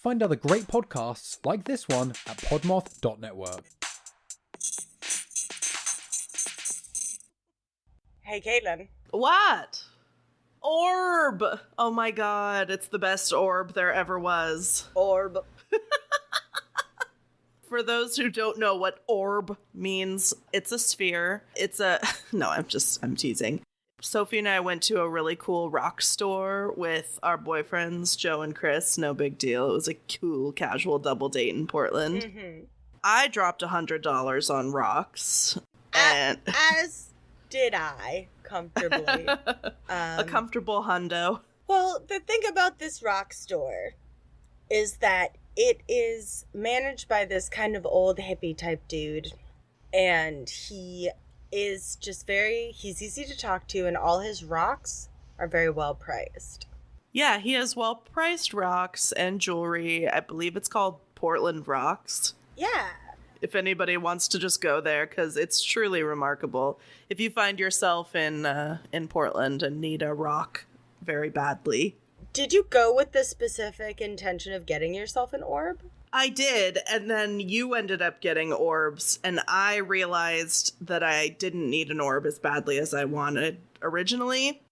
find other great podcasts like this one at podmoth.network. Hey, Katelyn. What? Orb! Oh my god, it's the best orb there ever was. Orb. For those who don't know what orb means, it's a sphere. No, I'm teasing. Sophie and I went to a really cool rock store with our boyfriends, Joe and Chris. No big deal. It was a cool, casual double date in Portland. Mm-hmm. I dropped $100 on rocks. And As did I, comfortably. A comfortable hundo. Well, the thing about this rock store is that it is managed by this kind of old hippie type dude. And he is just he's easy to talk to, and all his rocks are very well priced. Yeah, he has well-priced rocks and jewelry. I believe it's called Portland Rocks. Yeah. If anybody wants to just go there, because it's truly remarkable. If you find yourself in Portland and need a rock very badly. Did you go with the specific intention of getting yourself an orb? I did, and then you ended up getting orbs, and I realized that I didn't need an orb as badly as I wanted originally.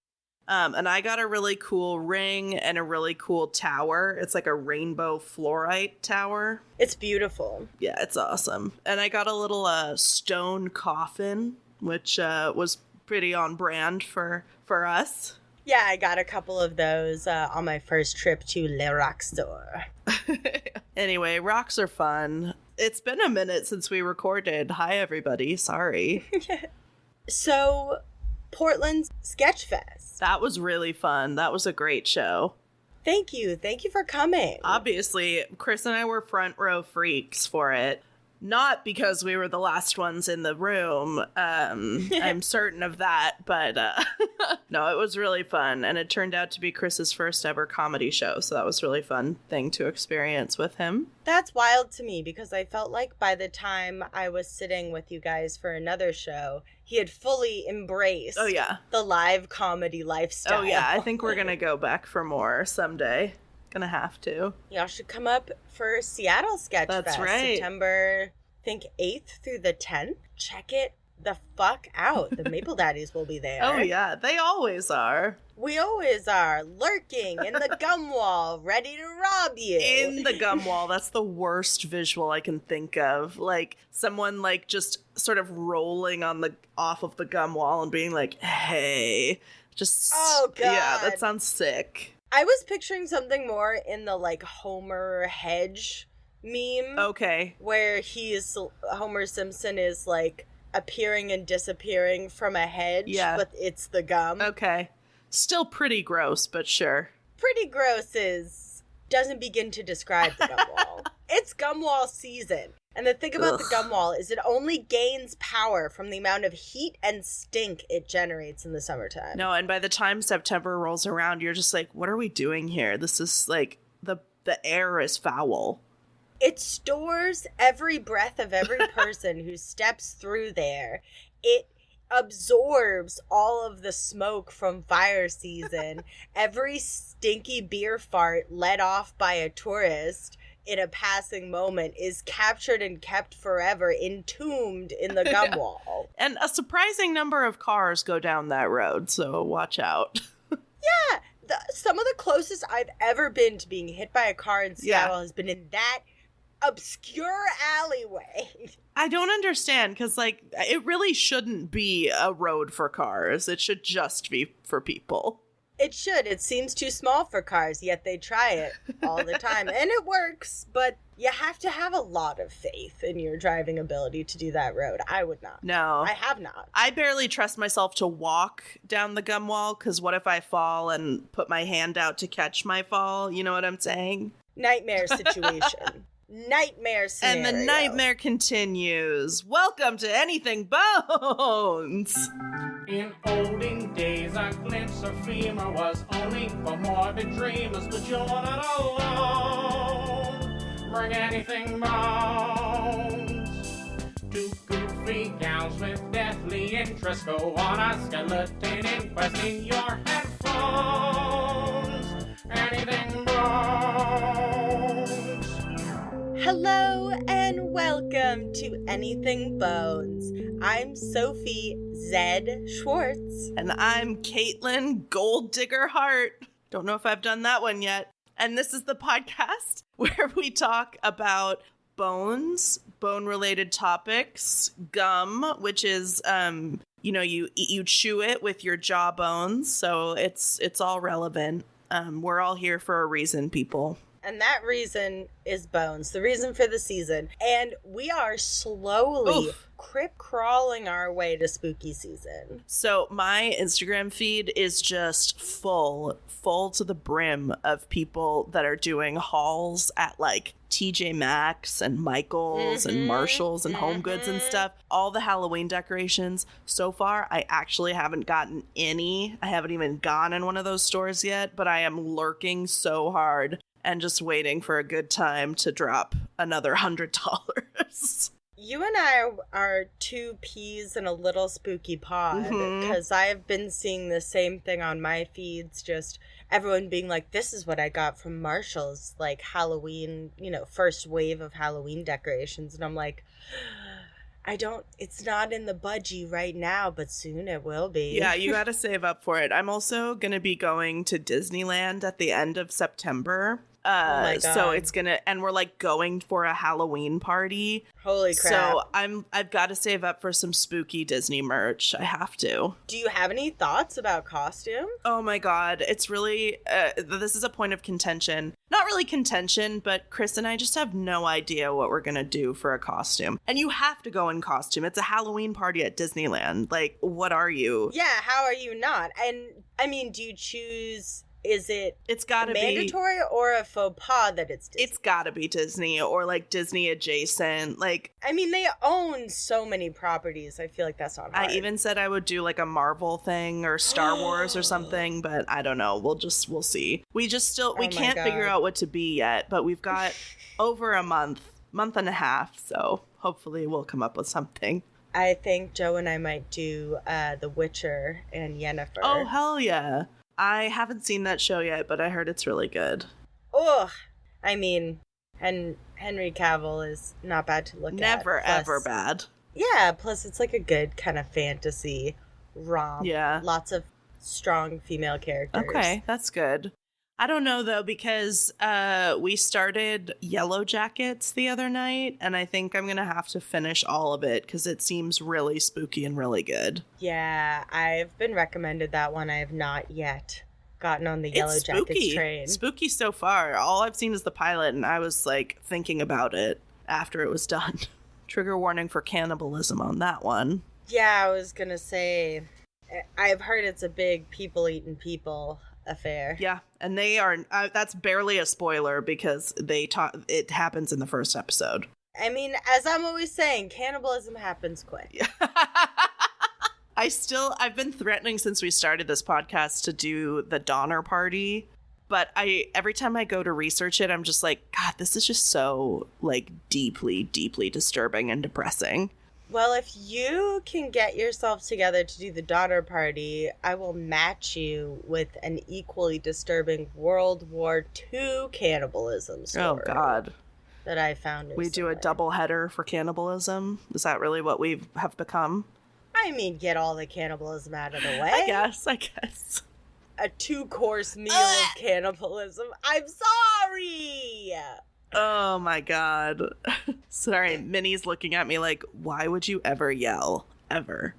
And I got a really cool ring and a really cool tower. It's like a rainbow fluorite tower. It's beautiful. Yeah, it's awesome. And I got a little stone coffin, which was pretty on brand for us. Yeah, I got a couple of those on my first trip to Le Rock Store. Anyway, rocks are fun. It's been a minute since we recorded. Hi, everybody. Sorry. So, Portland's Sketchfest. That was really fun. That was a great show. Thank you. Thank you for coming. Obviously, Chris and I were front row freaks for it. Not because we were the last ones in the room. I'm certain of that. But no, it was really fun. And it turned out to be Chris's first ever comedy show. So that was a really fun thing to experience with him. That's wild to me because I felt like by the time I was sitting with you guys for another show, he had fully embraced the live comedy lifestyle. Oh, yeah. I think we're going to go back for more someday. Gonna have to. Y'all should come up for Seattle Sketch That's Fest, right. September, I think 8th through the 10th. Check it the fuck out. The Maple Daddies will be there. Oh yeah, they always are. We always are, lurking in the gum wall, ready to rob you. In the gum wall, that's the worst visual I can think of. Like someone like just sort of rolling off of the gum wall and being like, "Hey," just oh god, yeah, that sounds sick. I was picturing something more in the, like, Homer Hedge meme. Okay. Where Homer Simpson is, like, appearing and disappearing from a hedge, but it's the gum. Okay. Still pretty gross, but sure. Pretty gross doesn't begin to describe the gum wall. It's gum wall season. And the thing about the gum wall is it only gains power from the amount of heat and stink it generates in the summertime. No, and by the time September rolls around, you're just like, what are we doing here? This is like, the air is foul. It stores every breath of every person who steps through there. It absorbs all of the smoke from fire season. Every stinky beer fart let off by a tourist in a passing moment is captured and kept forever, entombed in the gum wall. And a surprising number of cars go down that road, so watch out. Yeah, some of the closest I've ever been to being hit by a car in Seattle has been in that obscure alleyway. I don't understand, because, like, it really shouldn't be a road for cars. It should just be for people. It should. It seems too small for cars, yet they try it all the time. And it works, but you have to have a lot of faith in your driving ability to do that road. I would not. No. I have not. I barely trust myself to walk down the gum wall, because what if I fall and put my hand out to catch my fall? You know what I'm saying? Nightmare situation. Nightmare scenario. And the nightmare continues. Welcome to Anything Bones! In olden days, a glimpse of femur was only for morbid dreamers, but you're not alone. Bring anything bones. Two goofy gals with deathly interest go on a skeleton inquest in your headphones. Anything bones. Hello and welcome to Anything Bones. I'm Sophie Zed Schwartz. And I'm Katelyn Gold Digger Hart. Don't know if I've done that one yet. And this is the podcast where we talk about bones, bone-related topics, gum, which is, you chew it with your jaw bones, so it's all relevant. We're all here for a reason, people. And that reason is bones, the reason for the season. And we are slowly crawling our way to spooky season. So my Instagram feed is just full to the brim of people that are doing hauls at like TJ Maxx and Michael's and Marshall's and Home Goods and stuff. All the Halloween decorations. So far, I actually haven't gotten any. I haven't even gone in one of those stores yet, but I am lurking so hard and just waiting for a good time to drop another $100. You and I are two peas in a little spooky pod, because I have been seeing the same thing on my feeds, just everyone being like, this is what I got from Marshall's, like Halloween, first wave of Halloween decorations. And I'm like, it's not in the budgie right now, but soon it will be. Yeah, you gotta save up for it. I'm also gonna be going to Disneyland at the end of September. Oh my God. So it's and we're like going for a Halloween party. Holy crap. So I've got to save up for some spooky Disney merch. I have to. Do you have any thoughts about costume? Oh my God. It's really, this is a point of contention. Not really contention, but Chris and I just have no idea what we're going to do for a costume. And you have to go in costume. It's a Halloween party at Disneyland. Like, what are you? Yeah, how are you not? And I mean, do you choose... It's gotta mandatory or a faux pas that it's Disney? It's gotta be Disney or like Disney adjacent. Like, I mean, they own so many properties. I feel like that's not hard. I even said I would do like a Marvel thing or Star Wars or something, but I don't know. We'll see. We can't figure out what to be yet, but we've got over a month and a half. So hopefully we'll come up with something. I think Joe and I might do The Witcher and Yennefer. Oh, hell yeah. I haven't seen that show yet, but I heard it's really good. Ugh. I mean, Henry Cavill is not bad to look at. Never, ever bad. Yeah, plus it's like a good kind of fantasy rom. Yeah. Lots of strong female characters. Okay, that's good. I don't know, though, because we started Yellow Jackets the other night, and I think I'm going to have to finish all of it because it seems really spooky and really good. Yeah, I've been recommended that one. I have not yet gotten on the Yellow Jackets train. Spooky so far. All I've seen is the pilot, and I was, like, thinking about it after it was done. Trigger warning for cannibalism on that one. Yeah, I was going to say, I've heard it's a big people eating people affair. Yeah, and they are that's barely a spoiler because it happens in the first episode. I mean, as I'm always saying, cannibalism happens quick. I've been threatening since we started this podcast to do the Donner Party, but every time I go to research it, I'm just like, God, this is just so like deeply disturbing and depressing. Well, if you can get yourself together to do the Donner Party, I will match you with an equally disturbing World War II cannibalism story. Oh, God. That I found. We do a double header for cannibalism? Is that really what we have become? I mean, get all the cannibalism out of the way. I guess. A 2-course meal of cannibalism. I'm sorry! Oh my God. Sorry, Minnie's looking at me like, why would you ever yell? Ever.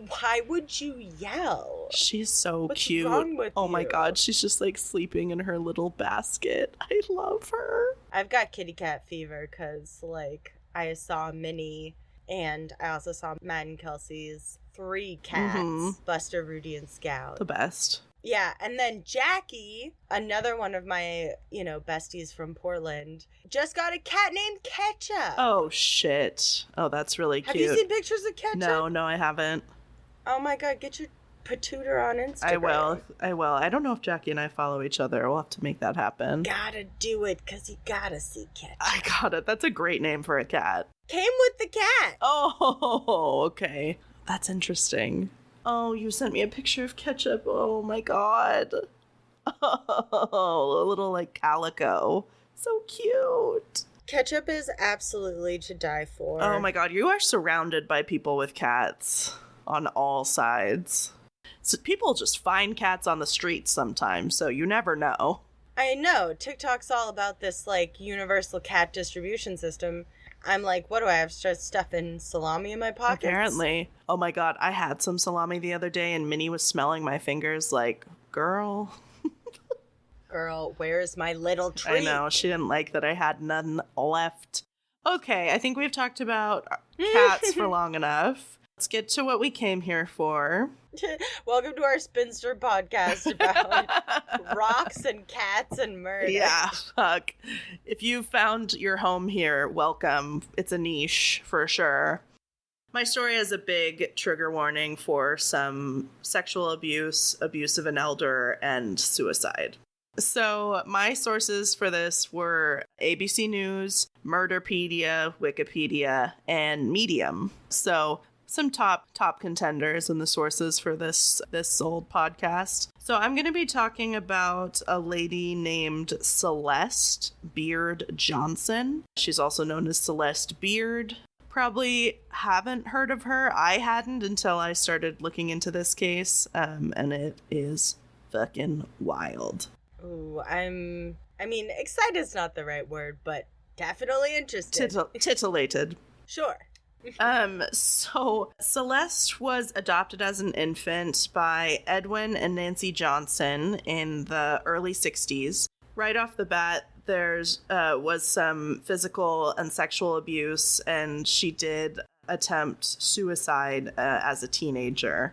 Why would you yell? She's so What's cute. wrong with oh my you? God, she's just like sleeping in her little basket. I love her. I've got kitty cat fever because, like, I saw Minnie and I also saw Matt and Kelsey's 3 cats, Buster, Rudy, and Scout. The best. Yeah, and then Jackie, another one of my, besties from Portland, just got a cat named Ketchup. Oh, shit. Oh, that's really cute. Have you seen pictures of Ketchup? No, I haven't. Oh my God, get your patooter on Instagram. I will. I don't know if Jackie and I follow each other. We'll have to make that happen. Gotta do it, because you gotta see Ketchup. I got it. That's a great name for a cat. Came with the cat. Oh, okay. That's interesting. Oh, you sent me a picture of Ketchup. Oh my God. Oh, a little like calico. So cute. Ketchup is absolutely to die for. Oh my god, you are surrounded by people with cats on all sides. So people just find cats on the streets sometimes, so you never know. I know. TikTok's all about this, like, universal cat distribution system. I'm like, what do I have to start stuffing salami in my pockets? Apparently. Oh my god, I had some salami the other day and Minnie was smelling my fingers like, girl. Girl, where's my little treat? I know, she didn't like that I had none left. Okay, I think we've talked about cats for long enough. Let's get to what we came here for. Welcome to our spinster podcast about rocks and cats and murder. Yeah, fuck. If you found your home here, welcome. It's a niche for sure. My story has a big trigger warning for some sexual abuse, abuse of an elder, and suicide. So my sources for this were ABC News, Murderpedia, Wikipedia, and Medium. So some top contenders and the sources for this old podcast. So I'm going to be talking about a lady named Celeste Beard Johnson. She's also known as Celeste Beard. Probably haven't heard of her. I hadn't until I started looking into this case, and it is fucking wild. Ooh, excited's not the right word, but definitely interested. Titillated. Sure. So Celeste was adopted as an infant by Edwin and Nancy Johnson in the early 60s. Right off the bat, there's was some physical and sexual abuse, and she did attempt suicide as a teenager.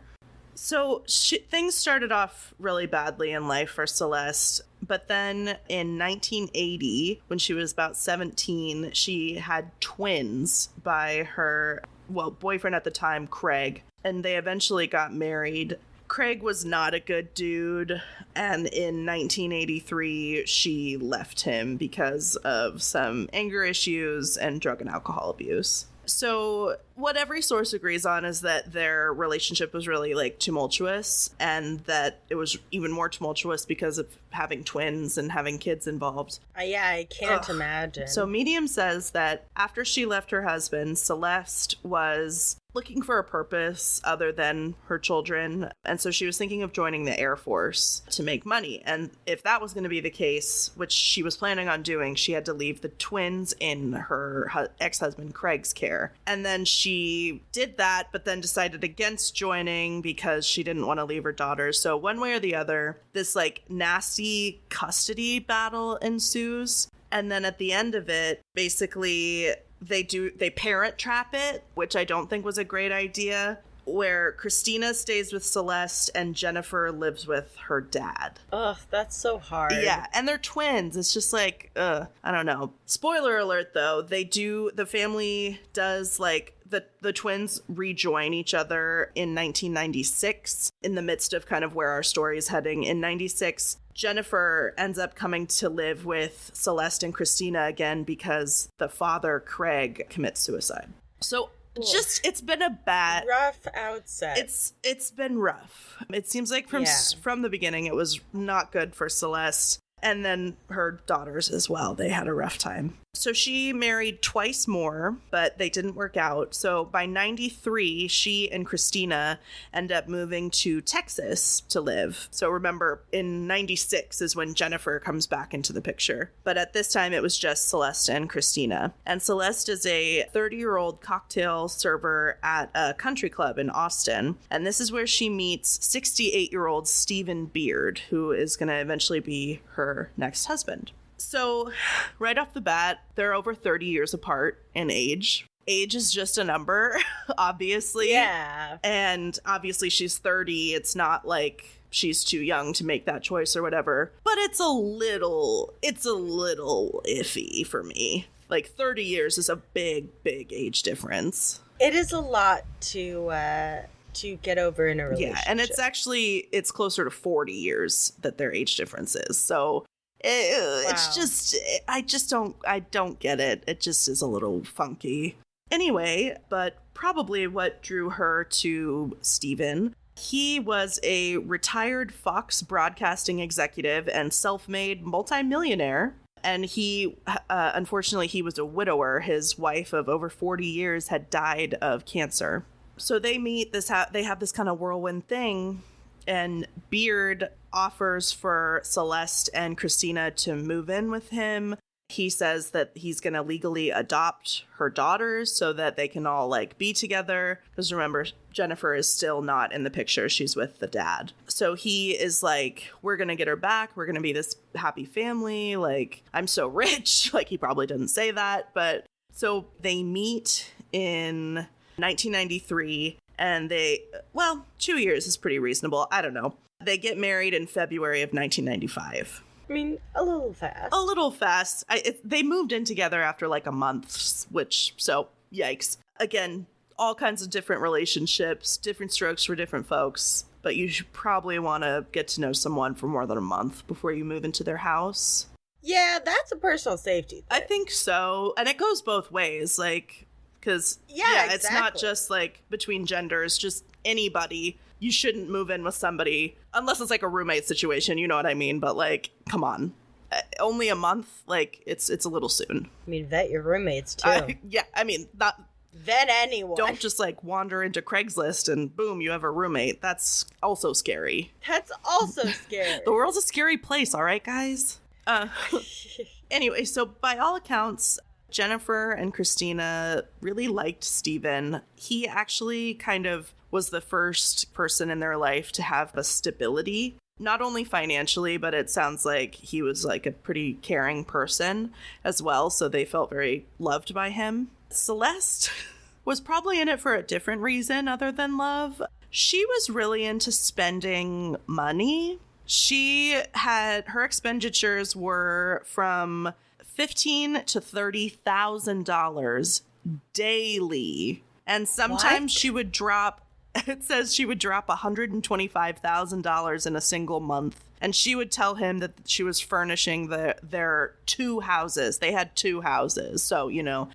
So things started off really badly in life for Celeste, but then in 1980, when she was about 17, she had twins by her, boyfriend at the time, Craig, and they eventually got married. Craig was not a good dude, and in 1983, she left him because of some anger issues and drug and alcohol abuse. So what every source agrees on is that their relationship was really tumultuous, and that it was even more tumultuous because of having twins and having kids involved. Yeah, I can't imagine. So Medium says that after she left her husband, Celeste was looking for a purpose other than her children, and so she was thinking of joining the Air Force to make money. And if that was going to be the case, which she was planning on doing, she had to leave the twins in her ex-husband Craig's care. And then she did that, but then decided against joining because she didn't want to leave her daughters. So one way or the other, this nasty custody battle ensues. And then at the end of it, basically they parent trap it, which I don't think was a great idea, where Christina stays with Celeste and Jennifer lives with her dad. Ugh, that's so hard. Yeah, and they're twins. It's just I don't know. Spoiler alert, though, the family does, the twins rejoin each other in 1996, in the midst of kind of where our story is heading. In 96, Jennifer ends up coming to live with Celeste and Christina again because the father, Craig, commits suicide. So it's been a bad rough outset. It's been rough. It seems like from the beginning it was not good for Celeste, and then her daughters as well. They had a rough time. So she married twice more, but they didn't work out. So by 93, she and Christina end up moving to Texas to live. So remember, in 96 is when Jennifer comes back into the picture. But at this time, it was just Celeste and Christina. And Celeste is a 30-year-old cocktail server at a country club in Austin. And this is where she meets 68-year-old Stephen Beard, who is going to eventually be her next husband. So right off the bat, they're over 30 years apart in age. Age is just a number, obviously. Yeah. And obviously she's 30. It's not like she's too young to make that choice or whatever. But it's a little iffy for me. 30 years is a big age difference. It is a lot to get over in a relationship. Yeah, and it's closer to 40 years that their age difference is. So it's just, I don't get it. It just is a little funky. Anyway, but probably what drew her to Stephen, he was a retired Fox broadcasting executive and self-made multimillionaire. And he, unfortunately, he was a widower. His wife of over 40 years had died of cancer. So they meet, they have this kind of whirlwind thing, and Beard offers for Celeste and Christina to move in with him. He says that he's going to legally adopt her daughters so that they can all like be together. Because remember, Jennifer is still not in the picture. She's with the dad. So he is like, we're going to get her back. We're going to be this happy family. Like, I'm so rich. Like, he probably didn't say that. But so they meet in 1993 and 2 years is pretty reasonable. I don't know. They get married in February of 1995. I mean, a little fast. A little fast. They moved in together after like a month, so yikes. Again, all kinds of different relationships, different strokes for different folks, but you should probably want to get to know someone for more than a month before you move into their house. Yeah, that's a personal safety thing. I think so. And it goes both ways, like, because, exactly. It's not just like between genders, just anybody. You shouldn't move in with somebody unless it's like a roommate situation, you know what I mean? But like, come on. Only a month, like it's a little soon. I mean, vet your roommates too. Not vet anyone. Don't just like wander into Craigslist and boom, you have a roommate. That's also scary. That's also scary. The world's a scary place, all right, guys? Anyway, so by all accounts, Jennifer and Christina really liked Stephen. He actually kind of was the first person in their life to have a stability, not only financially, but it sounds like he was like a pretty caring person as well. So they felt very loved by him. Celeste was probably in it for a different reason other than love. She was really into spending money. Her expenditures were from $15,000 to $30,000 daily. And sometimes she would drop, it says she would drop $125,000 in a single month. And she would tell him that she was furnishing their two houses. They had two houses. So,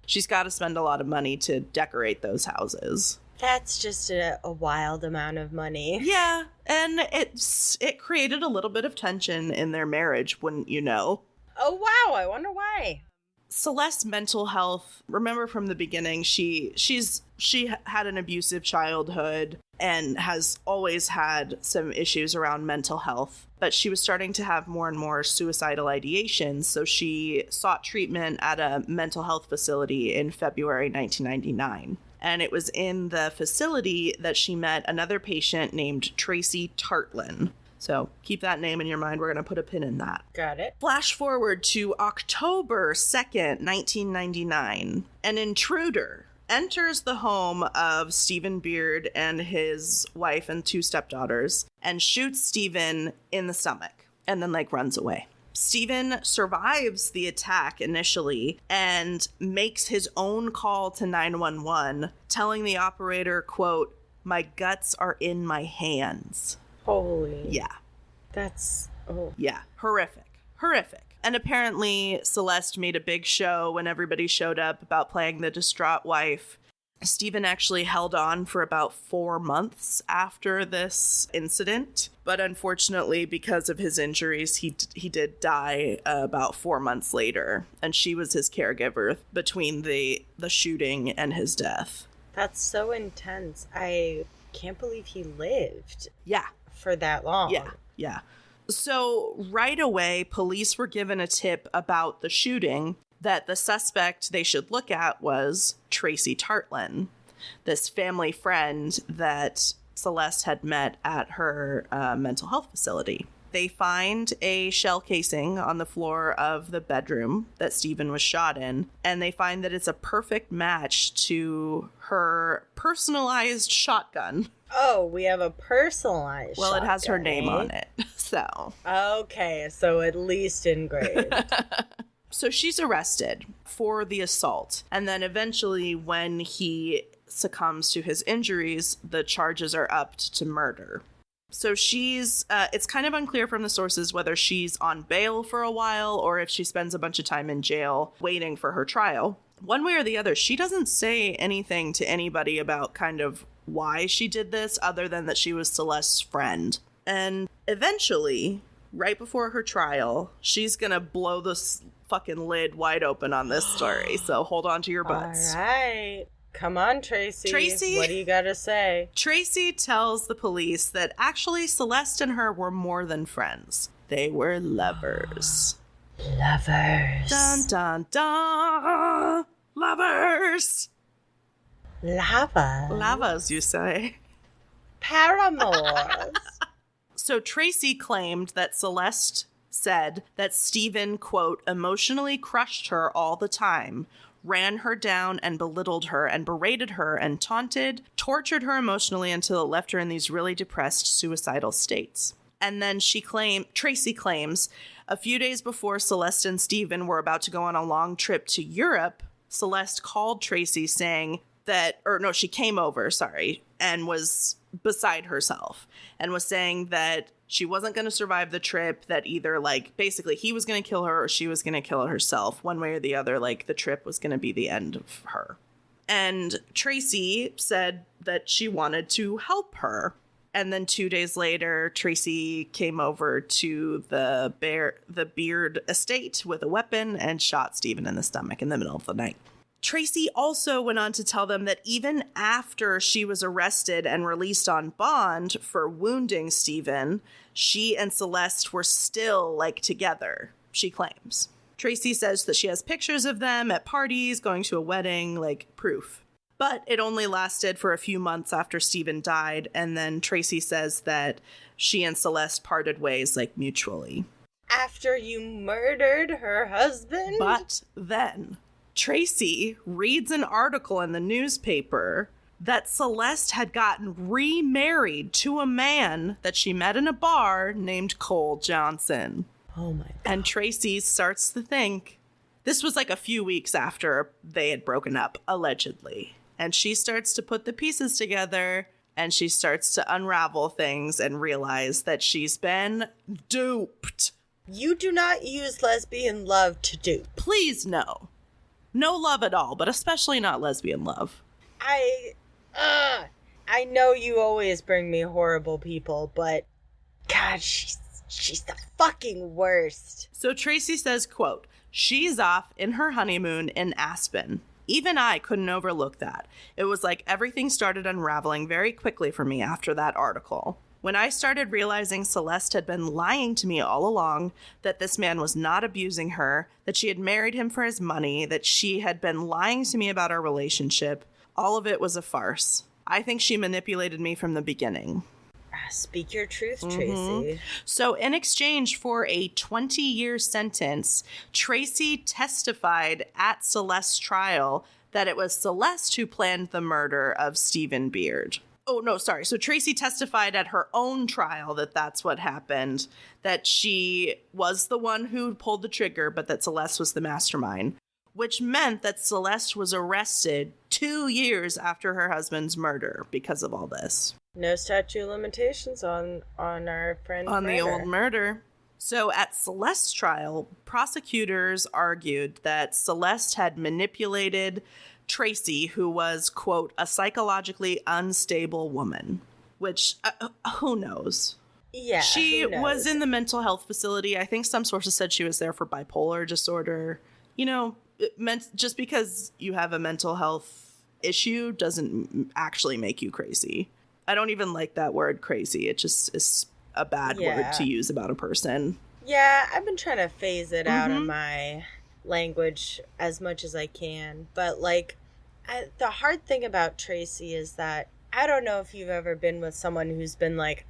she's got to spend a lot of money to decorate those houses. That's just a wild amount of money. Yeah. And it created a little bit of tension in their marriage, wouldn't you know? Oh, wow. I wonder why. Celeste's mental health, remember from the beginning, she had an abusive childhood and has always had some issues around mental health, but she was starting to have more and more suicidal ideations, so she sought treatment at a mental health facility in February 1999. And it was in the facility that she met another patient named Tracy Tartlin. So keep that name in your mind. We're going to put a pin in that. Got it. Flash forward to October 2nd, 1999. An intruder enters the home of Stephen Beard and his wife and two stepdaughters and shoots Stephen in the stomach and then runs away. Stephen survives the attack initially and makes his own call to 911, telling the operator, quote, "My guts are in my hands." Holy. Yeah. That's... Oh. Yeah. Horrific. And apparently Celeste made a big show when everybody showed up about playing the distraught wife. Stephen actually held on for about 4 months after this incident. But unfortunately, because of his injuries, he did die about 4 months later. And she was his caregiver between the shooting and his death. That's so intense. I can't believe he lived. Yeah. For that long. Yeah. So right away, police were given a tip about the shooting that the suspect they should look at was Tracy Tartlin, this family friend that Celeste had met at her mental health facility. They find a shell casing on the floor of the bedroom that Stephen was shot in, and they find that it's a perfect match to her personalized shotgun. Oh, we have a personalized Well, shotgun, it has her name on it, so. Okay, so at least engraved. So she's arrested for the assault, and then eventually when he succumbs to his injuries, the charges are upped to murder. So she's, it's kind of unclear from the sources whether she's on bail for a while or if she spends a bunch of time in jail waiting for her trial. One way or the other, she doesn't say anything to anybody about kind of why she did this other than that she was Celeste's friend. And eventually, right before her trial, she's going to blow the fucking lid wide open on this story, so hold on to your butts. All right. Come on, Tracy. Tracy? What do you got to say? Tracy tells the police that actually Celeste and her were more than friends. They were lovers. Lovers. Dun, dun, dun. Lovers. Lava. Lavas, you say. Paramours. So Tracy claimed that Celeste said that Stephen, quote, emotionally crushed her all the time, ran her down and belittled her and berated her and taunted, tortured her emotionally until it left her in these really depressed, suicidal states. And then Tracy claims, a few days before Celeste and Stephen were about to go on a long trip to Europe, Celeste called Tracy saying she came over, and was beside herself and was saying that she wasn't going to survive the trip, that either, like, basically he was going to kill her or she was going to kill herself. One way or the other, like, the trip was going to be the end of her. And Tracy said that she wanted to help her. And then 2 days later, Tracy came over to the Beard estate with a weapon and shot Stephen in the stomach in the middle of the night. Tracy also went on to tell them that even after she was arrested and released on bond for wounding Stephen, she and Celeste were still, like, together, she claims. Tracy says that she has pictures of them at parties, going to a wedding, like, proof. But it only lasted for a few months after Stephen died, and then Tracy says that she and Celeste parted ways, like, mutually. After you murdered her husband? But then Tracy reads an article in the newspaper that Celeste had gotten remarried to a man that she met in a bar named Cole Johnson. Oh my God. And Tracy starts to think, this was like a few weeks after they had broken up, allegedly. And she starts to put the pieces together, and she starts to unravel things and realize that she's been duped. You do not use lesbian love to dupe. Please, no. No love at all, but especially not lesbian love. I know you always bring me horrible people, but God, she's the fucking worst. So Tracy says, quote, she's off in her honeymoon in Aspen. Even I couldn't overlook that. It was like everything started unraveling very quickly for me after that article. When I started realizing Celeste had been lying to me all along, that this man was not abusing her, that she had married him for his money, that she had been lying to me about our relationship, all of it was a farce. I think she manipulated me from the beginning. Speak your truth, Tracy. So in exchange for a 20-year sentence, Tracy testified at Celeste's trial that it was Celeste who planned the murder of Stephen Beard. Oh, no, sorry. So Tracy testified at her own trial that that's what happened, that she was the one who pulled the trigger, but that Celeste was the mastermind, which meant that Celeste was arrested 2 years after her husband's murder because of all this. No statute of limitations on our friend on murder. The old murder. So at Celeste's trial, prosecutors argued that Celeste had manipulated Tracy, who was, quote, a psychologically unstable woman, which, who knows? Yeah, she who knows? was in the mental health facility. I think some sources said she was there for bipolar disorder. You know, it meant just because you have a mental health issue doesn't actually make you crazy. I don't even like that word crazy. It just is a bad word to use about a person. Yeah, I've been trying to phase it out of my language as much as I can. But, like, the hard thing about Tracy is that I don't know if you've ever been with someone who's been like,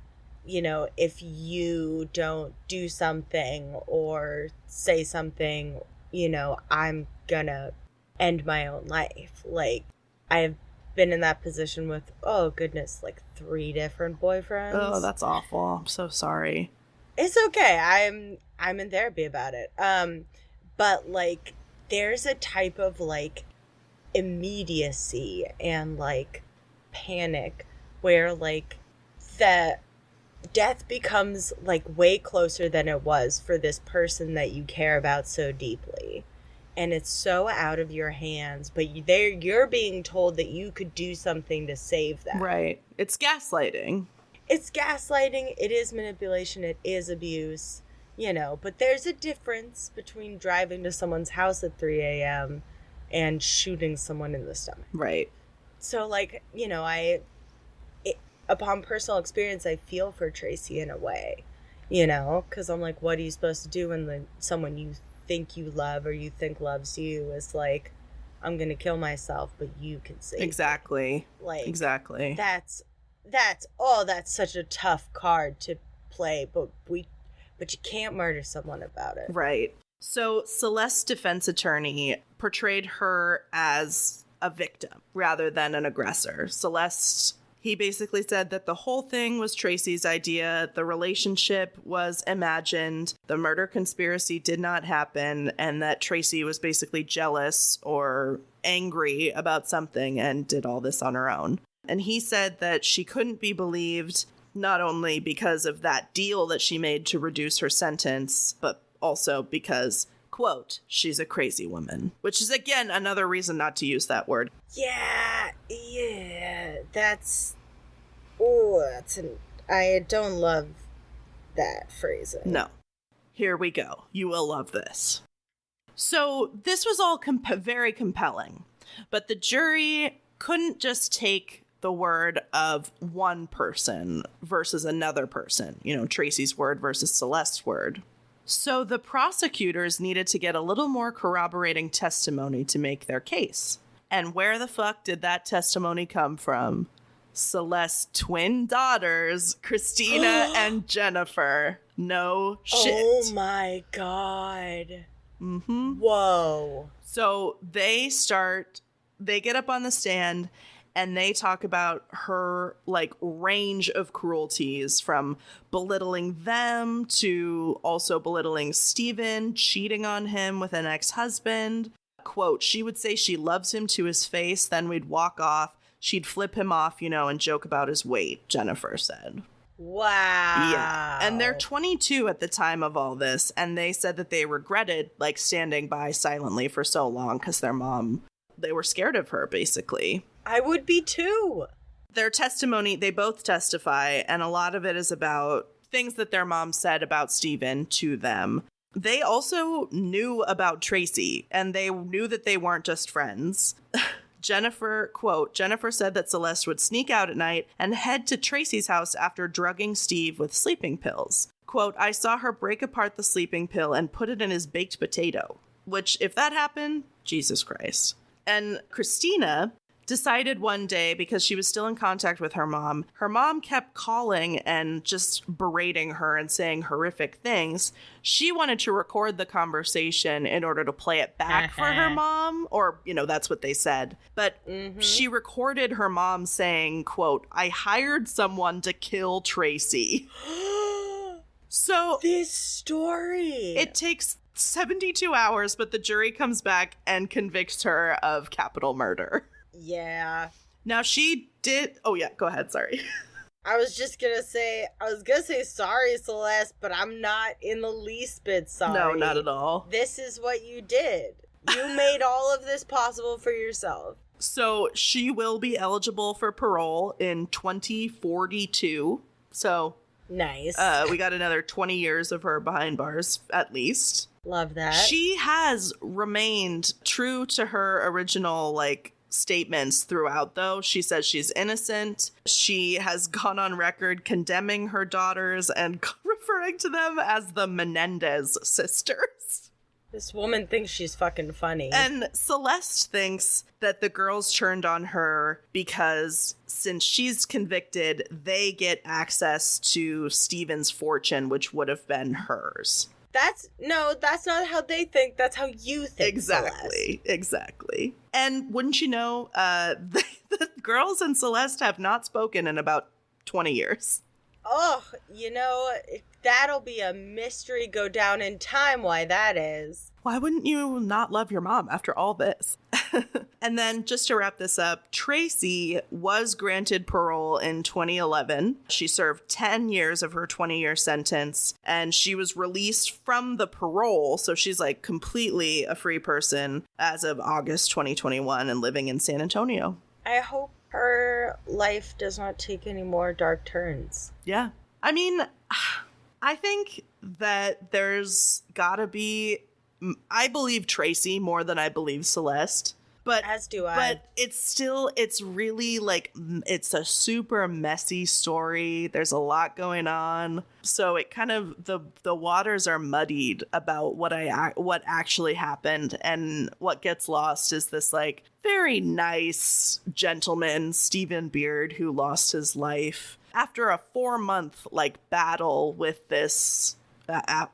you know, if you don't do something or say something, you know, I'm gonna end my own life. Like, I've been in that position with, oh goodness, like 3 different boyfriends. Oh, that's awful. I'm so sorry. It's okay. I'm in therapy about it. But like there's a type of like immediacy and like panic where like the death becomes like way closer than it was for this person that you care about so deeply. And it's so out of your hands, but you're being told that you could do something to save them. Right. It's gaslighting. It's gaslighting. It is manipulation. It is abuse. You know, but there's a difference between driving to someone's house at 3 a.m. and shooting someone in the stomach. Right. So, like, you know, upon personal experience, I feel for Tracy in a way, you know, because I'm like, what are you supposed to do when someone you think you love or you think loves you is like, I'm going to kill myself, but you can save Exactly. me. Like, exactly. That's such a tough card to play, but you can't murder someone about it. Right. So Celeste's defense attorney portrayed her as a victim rather than an aggressor. Celeste, he basically said that the whole thing was Tracy's idea. The relationship was imagined. The murder conspiracy did not happen. And that Tracy was basically jealous or angry about something and did all this on her own. And he said that she couldn't be believed, not only because of that deal that she made to reduce her sentence, but also because, quote, she's a crazy woman. Which is, again, another reason not to use that word. Yeah, I don't love that phrasing. No. Here we go. You will love this. So this was all very compelling, but the jury couldn't just take the word of one person versus another person, you know, Tracy's word versus Celeste's word. So the prosecutors needed to get a little more corroborating testimony to make their case. And where the fuck did that testimony come from? Celeste's twin daughters, Christina and Jennifer. No shit. Oh my God. Mm-hmm. Whoa. So they get up on the stand and they talk about her, like, range of cruelties, from belittling them to also belittling Stephen, cheating on him with an ex-husband. Quote, she would say she loves him to his face, then we'd walk off. She'd flip him off, you know, and joke about his weight, Jennifer said. Wow. Yeah. And they're 22 at the time of all this, and they said that they regretted, like, standing by silently for so long because their mom, they were scared of her, basically. I would be too. Their testimony, they both testify, and a lot of it is about things that their mom said about Stephen to them. They also knew about Tracy, and they knew that they weren't just friends. Jennifer, quote, Jennifer said that Celeste would sneak out at night and head to Tracy's house after drugging Steve with sleeping pills. Quote, I saw her break apart the sleeping pill and put it in his baked potato. Which, if that happened, Jesus Christ. And Christina decided one day, because she was still in contact with her mom kept calling and just berating her and saying horrific things. She wanted to record the conversation in order to play it back for her mom, or, you know, that's what they said. But she recorded her mom saying, quote, I hired someone to kill Tracy. So this story. It takes 72 hours, but the jury comes back and convicts her of capital murder. Yeah. Now she did. Oh yeah, go ahead. Sorry. I was gonna say sorry, Celeste, but I'm not in the least bit sorry. No, not at all. This is what you did. You made all of this possible for yourself. So she will be eligible for parole in 2042. So nice. We got another 20 years of her behind bars, at least. Love that. She has remained true to her original, like, statements throughout, though. She says she's innocent. She has gone on record condemning her daughters and referring to them as the Menendez sisters. This woman thinks she's fucking funny. And Celeste thinks that the girls turned on her because since she's convicted, they get access to Stephen's fortune, which would have been hers. That's not how they think. That's how you think. Exactly. Celeste. Exactly. And wouldn't you know, the girls and Celeste have not spoken in about 20 years. Oh, you know, that'll be a mystery go down in time why that is. Why wouldn't you not love your mom after all this? And then just to wrap this up, Tracy was granted parole in 2011. She served 10 years of her 20-year sentence, and she was released from the parole, so she's like completely a free person as of August 2021 and living in San Antonio. I hope her life does not take any more dark turns. Yeah. I mean, I think that there's gotta be... I believe Tracy more than I believe Celeste. But, as do I. But it's really like, it's a super messy story. There's a lot going on. So it kind of, the waters are muddied about what actually happened. And what gets lost is this like very nice gentleman, Stephen Beard, who lost his life after a 4-month like battle with this...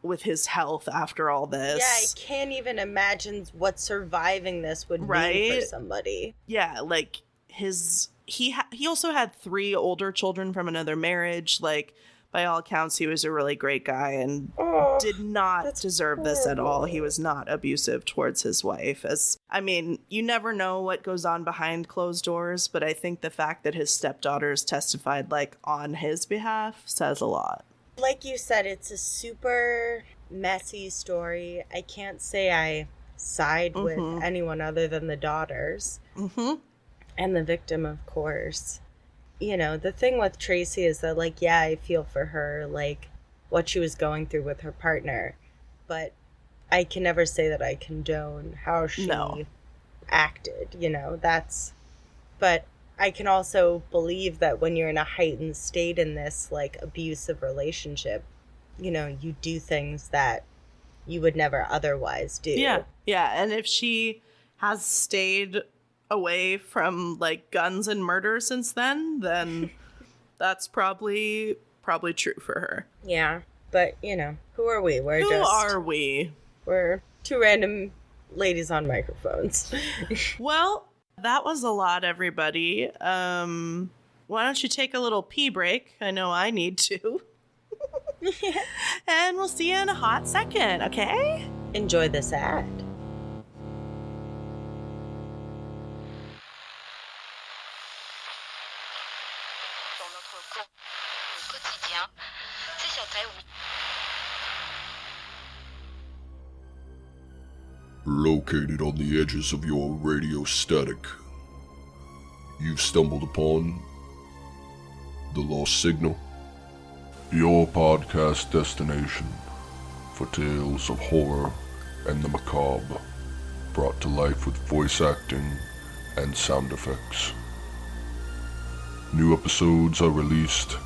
with his health after all this. Yeah, I can't even imagine what surviving this would mean for somebody. Yeah, like he also had 3 older children from another marriage. Like, by all accounts, he was a really great guy and did not deserve this at all. He was not abusive towards his wife. You never know what goes on behind closed doors, but I think the fact that his stepdaughters testified like on his behalf says a lot. Like you said, it's a super messy story. I can't say I side with anyone other than the daughters. Mm-hmm. And the victim, of course. You know, the thing with Tracy is that, like, yeah, I feel for her, like, what she was going through with her partner. But I can never say that I condone how she acted, you know, but I can also believe that when you're in a heightened state in this, like, abusive relationship, you know, you do things that you would never otherwise do. Yeah, and if she has stayed away from, like, guns and murder since then that's probably true for her. Yeah, but, you know, who are we? We're 2 random ladies on microphones. Well... that was a lot, everybody. Why don't you take a little pee break? I know I need to. And we'll see you in a hot second, okay? Enjoy this ad. Located on the edges of your radio static, you've stumbled upon The Lost Signal, your podcast destination for tales of horror and the macabre, brought to life with voice acting and sound effects. New episodes are released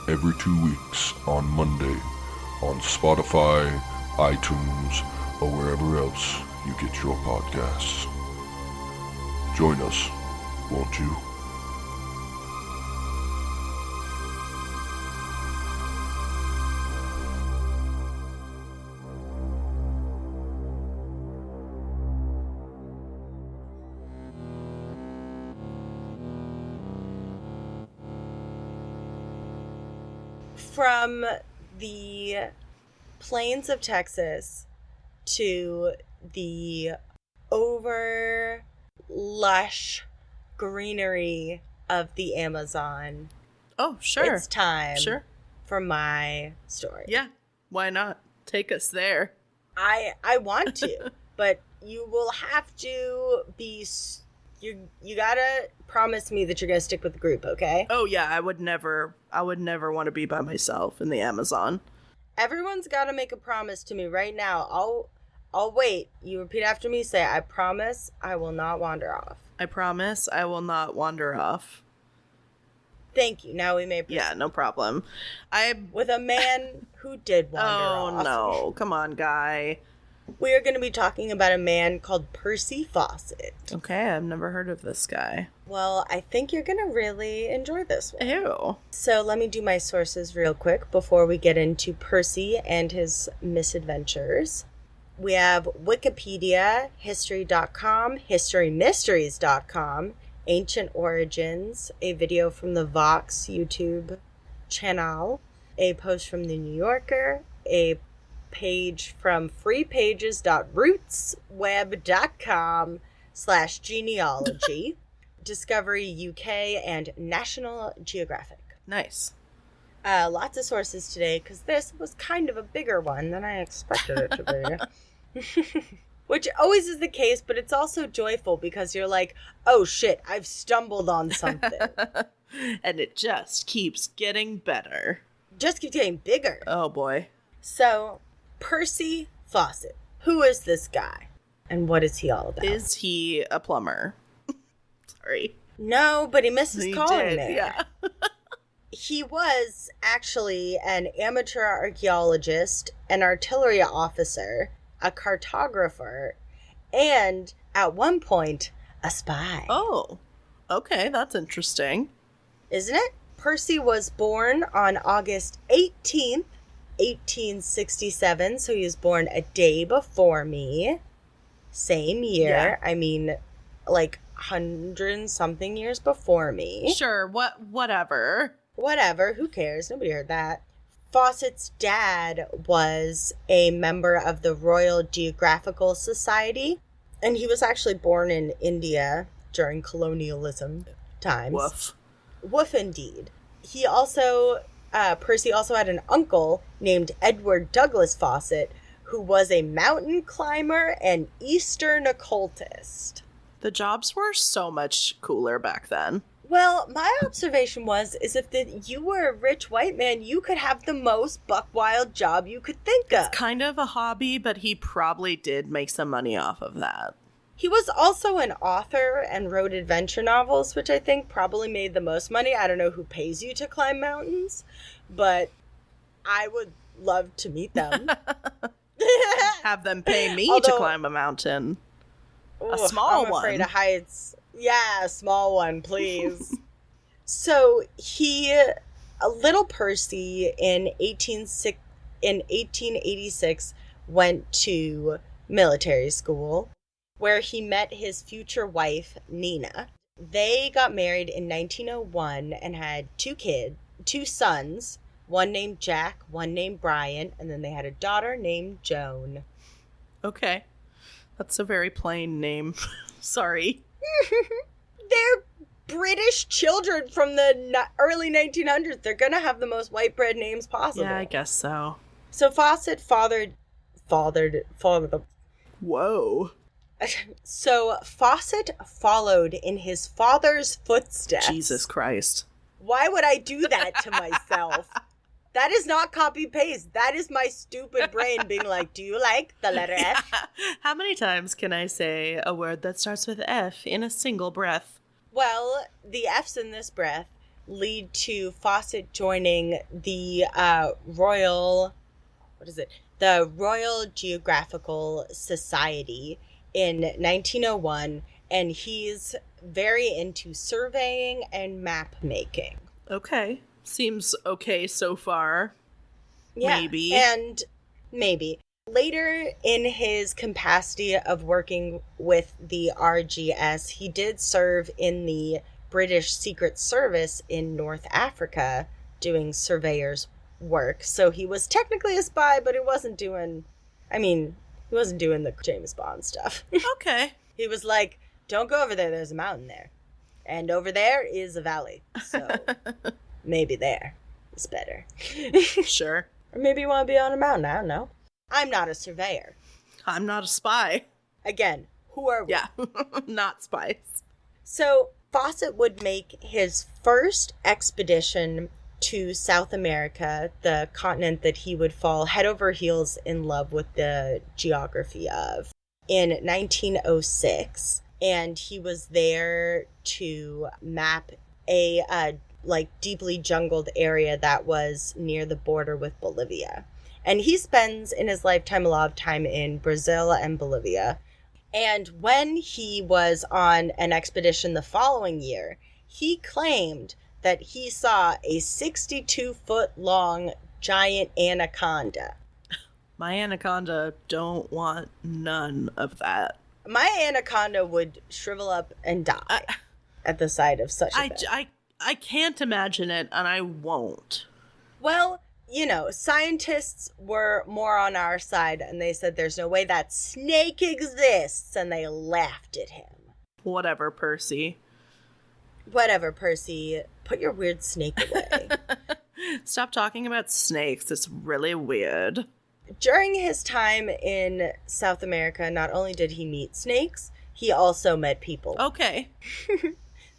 every 2 weeks on Monday on Spotify, iTunes, or wherever else you get your podcasts. Join us, won't you? From the plains of Texas to the over lush greenery of the Amazon. Oh, sure. It's time for my story. Yeah, why not? Take us there. I want to, but you will have to be... You gotta promise me that you're gonna stick with the group, okay? Oh yeah, I would never want to be by myself in the Amazon. Everyone's gotta make a promise to me right now. I'll wait. You repeat after me. Say, I promise I will not wander off. I promise I will not wander off. Thank you. Now we may proceed. Yeah, no problem. With a man who did wander off. Oh no, come on, guy. We are going to be talking about a man called Percy Fawcett. Okay, I've never heard of this guy. Well, I think you're going to really enjoy this one. Ew. So let me do my sources real quick before we get into Percy and his misadventures. We have Wikipedia, History.com, HistoryMysteries.com, Ancient Origins, a video from the Vox YouTube channel, a post from the New Yorker, a page from freepages.rootsweb.com/genealogy, Discovery UK, and National Geographic. Nice. Lots of sources today, because this was kind of a bigger one than I expected it to be. Which always is the case, but it's also joyful because you're like, oh shit, I've stumbled on something. And it just keeps getting better. just keeps getting bigger. Oh, boy. So, Percy Fawcett. Who is this guy? And what is he all about? Is he a plumber? Sorry. No, but he missed his He calling did, there. yeah. He was actually an amateur archaeologist, an artillery officer, a cartographer, and, at one point, a spy. Oh, okay, that's interesting. Isn't it? Percy was born on August 18th, 1867, so he was born a day before me. Same year. Yeah. I mean, like, 100-something years before me. Sure, whatever. Whatever, who cares? Nobody heard that. Fawcett's dad was a member of the Royal Geographical Society, and he was actually born in India during colonialism times. Woof. Woof indeed. He also, Percy also had an uncle named Edward Douglas Fawcett, who was a mountain climber and Eastern occultist. The jobs were so much cooler back then. Well, my observation is if you were a rich white man, you could have the most buck wild job you could think of. Kind of a hobby, but he probably did make some money off of that. He was also an author and wrote adventure novels, which I think probably made the most money. I don't know who pays you to climb mountains, but I would love to meet them. Have them pay me to Although- climb a mountain. Ooh, small I'm afraid one. of heights. Yeah, a small one, please. So little Percy in 1886 went to military school where he met his future wife, Nina. They got married in 1901 and had two sons, one named Jack, one named Brian, and then they had a daughter named Joan. Okay. That's a very plain name. Sorry. They're British children from the early 1900s. They're gonna have the most white bread names possible. Yeah, I guess so. So Fawcett fathered. Whoa. So Fawcett followed in his father's footsteps. Jesus Christ. Why would I do that to myself? That is not copy paste. That is my stupid brain being like, do you like the letter F? How many times can I say a word that starts with F in a single breath? Well, the F's in this breath lead to Fawcett joining the Royal Geographical Society in 1901, and he's very into surveying and map making. Okay. Seems okay so far. Yeah, Maybe. And maybe. Later in his capacity of working with the RGS, he did serve in the British Secret Service in North Africa doing surveyor's work. So he was technically a spy, but he wasn't doing the James Bond stuff. Okay. He was like, don't go over there, there's a mountain there. And over there is a valley. So maybe there is better. Sure. Or maybe you want to be on a mountain, I don't know. I'm not a surveyor. I'm not a spy. Again, who are we? Yeah. Not spies. So Fawcett would make his first expedition to South America, the continent that he would fall head over heels in love with the geography of, in 1906. And he was there to map a deeply jungled area that was near the border with Bolivia. And he spends in his lifetime a lot of time in Brazil and Bolivia. And when he was on an expedition the following year, he claimed that he saw a 62-foot-long giant anaconda. My anaconda don't want none of that. My anaconda would shrivel up and die at the sight of such a thing. I can't imagine it, and I won't. Well, scientists were more on our side, and they said there's no way that snake exists, and they laughed at him. Whatever, Percy. Whatever, Percy. Put your weird snake away. Stop talking about snakes. It's really weird. During his time in South America, not only did he meet snakes, he also met people. Okay.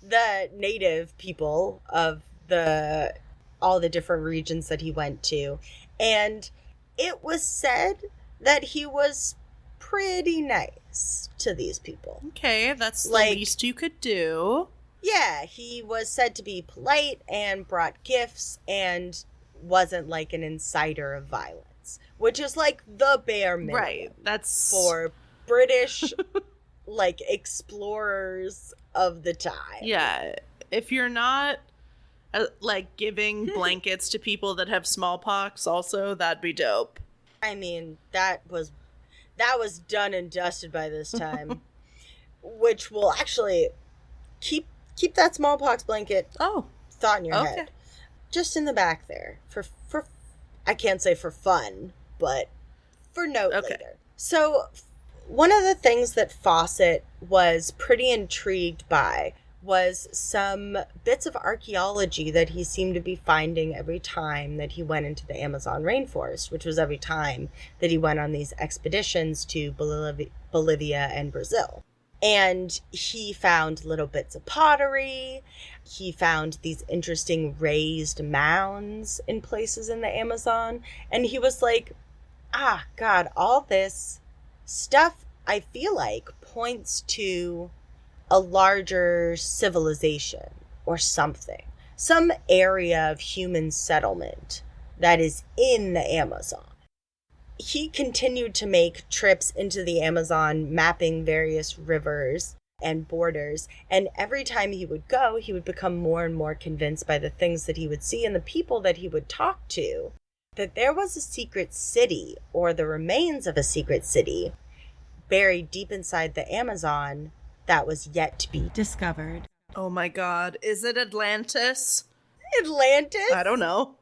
The native people of the all the different regions that he went to. And it was said that he was pretty nice to these people. Okay, that's the Like- least you could do. Yeah, he was said to be polite and brought gifts and wasn't like an inciter of violence, which is like the bare minimum. Right, that's... For British, like, explorers of the time. Yeah, if you're not, like, giving blankets to people that have smallpox also, that'd be dope. I mean, that was done and dusted by this time, which will actually keep that smallpox blanket thought in your head, just in the back there for I can't say for fun, but for note later. So one of the things that Fawcett was pretty intrigued by was some bits of archaeology that he seemed to be finding every time that he went into the Amazon rainforest, which was every time that he went on these expeditions to Bolivia and Brazil. And he found little bits of pottery. He found these interesting raised mounds in places in the Amazon. And he was like, God, all this stuff, I feel like, points to a larger civilization or something. Some area of human settlement that is in the Amazon. He continued to make trips into the Amazon, mapping various rivers and borders. And every time he would go, he would become more and more convinced by the things that he would see and the people that he would talk to, that there was a secret city, or the remains of a secret city, buried deep inside the Amazon that was yet to be discovered. Oh my god, is it Atlantis? Atlantis? I don't know.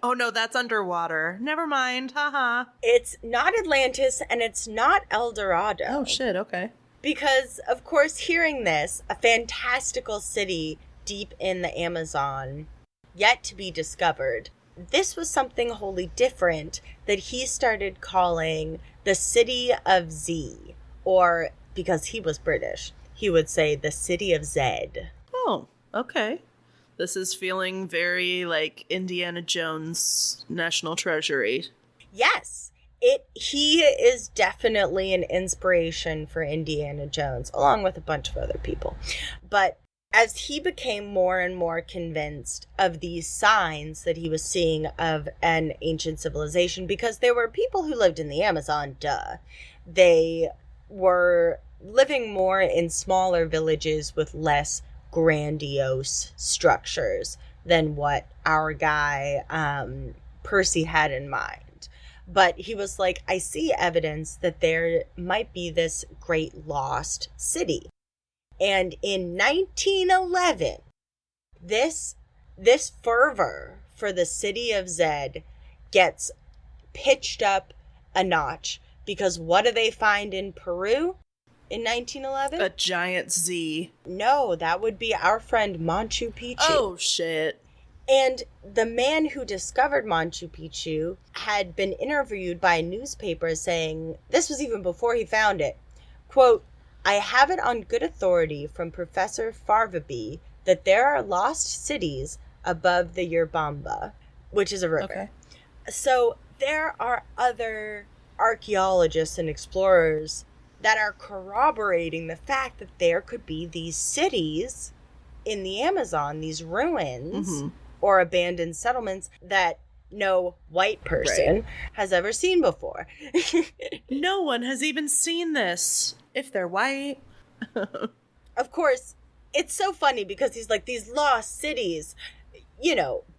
Oh no, that's underwater. Never mind, haha. It's not Atlantis, and it's not El Dorado. Oh shit, okay. Because, of course, hearing this, a fantastical city deep in the Amazon, yet to be discovered, this was something wholly different that he started calling the City of Z, or, because he was British, he would say the City of Zed. Oh, okay. This is feeling very like Indiana Jones National Treasury. Yes, he is definitely an inspiration for Indiana Jones, along with a bunch of other people. But as he became more and more convinced of these signs that he was seeing of an ancient civilization, because there were people who lived in the Amazon, they were living more in smaller villages with less grandiose structures than what our guy Percy had in mind. But he was like, I see evidence that there might be this great lost city. And in 1911, this fervor for the City of Zed gets pitched up a notch, because what do they find in Peru in 1911? A giant Z. No, that would be our friend Machu Picchu. Oh, shit. And the man who discovered Machu Picchu had been interviewed by a newspaper saying, this was even before he found it, quote, I have it on good authority from Professor Farvaby that there are lost cities above the Yerbamba, which is a river. Okay. So there are other archaeologists and explorers that are corroborating the fact that there could be these cities in the Amazon, these ruins or abandoned settlements that no white person has ever seen before. No one has even seen this, if they're white. Of course, it's so funny because he's like, these lost cities,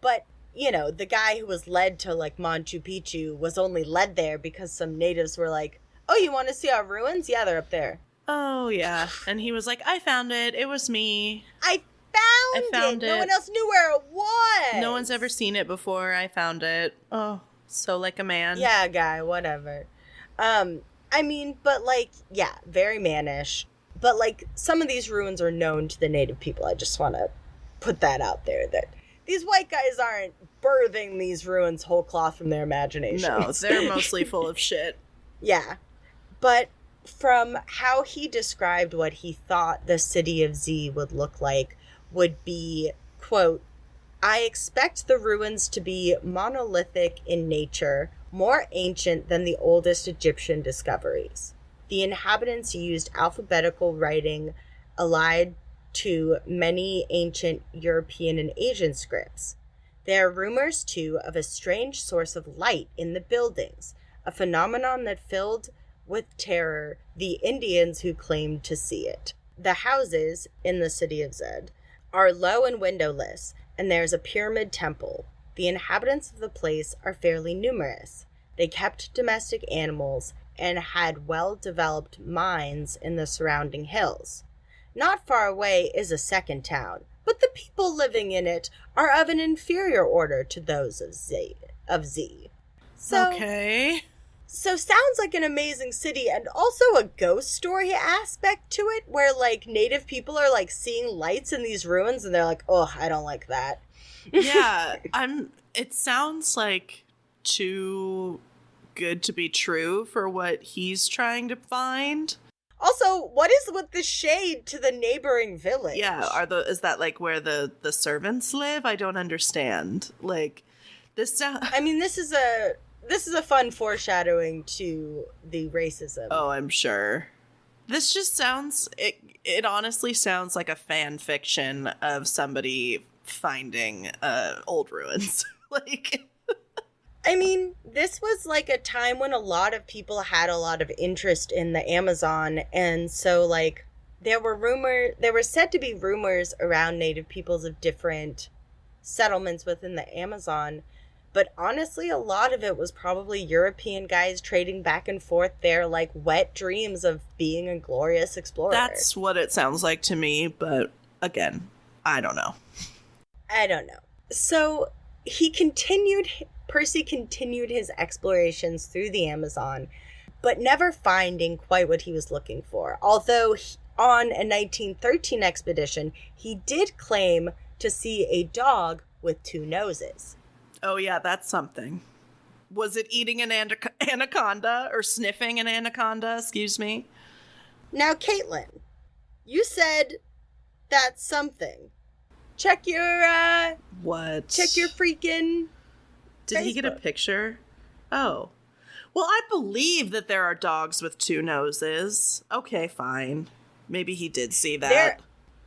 but the guy who was led to like Machu Picchu was only led there because some natives were like, oh, you want to see our ruins? Yeah, they're up there. Oh, yeah. And he was like, I found it. It was me. I found it. No one else knew where it was. No one's ever seen it before. I found it. Oh, so like a man. Yeah, guy, whatever. I mean, but like, yeah, very mannish. But like, some of these ruins are known to the native people. I just want to put that out there, that these white guys aren't birthing these ruins whole cloth from their imagination. No, they're mostly full of shit. Yeah. But from how he described what he thought the City of Z would look like, would be, quote, I expect the ruins to be monolithic in nature, more ancient than the oldest Egyptian discoveries. The inhabitants used alphabetical writing allied to many ancient European and Asian scripts. There are rumors, too, of a strange source of light in the buildings, a phenomenon that filled with terror the Indians who claimed to see it. The houses in the city of Zed are low and windowless, and there's a pyramid temple. The inhabitants of the place are fairly numerous. They kept domestic animals and had well-developed mines in the surrounding hills. Not far away is a second town, but the people living in it are of an inferior order to those of Z. So sounds like an amazing city, and also a ghost story aspect to it, where, like, native people are, like, seeing lights in these ruins, and they're like, oh, I don't like that. Yeah, it sounds like too good to be true for what he's trying to find. Also, what is with the shade to the neighboring village? Yeah, is that, like, where the servants live? I don't understand. Like, this I mean, this is a fun foreshadowing to the racism. Oh, I'm sure. This just sounds, it honestly sounds like a fan fiction of somebody finding old ruins. Like, I mean, this was like a time when a lot of people had a lot of interest in the Amazon, and so, like, there were said to be rumors around native peoples of different settlements within the Amazon. But honestly, a lot of it was probably European guys trading back and forth their, like, wet dreams of being a glorious explorer. That's what it sounds like to me, but again, I don't know. So Percy continued his explorations through the Amazon, but never finding quite what he was looking for. Although on a 1913 expedition, he did claim to see a dog with 2 noses. Oh, yeah, that's something. Was it eating an anaconda or sniffing an anaconda? Excuse me. Now, Katelyn, you said that's something. Check your, What? Check your freaking Did Facebook. he get a picture? Oh. Well, I believe that there are dogs with 2 noses. Okay, fine. Maybe he did see that.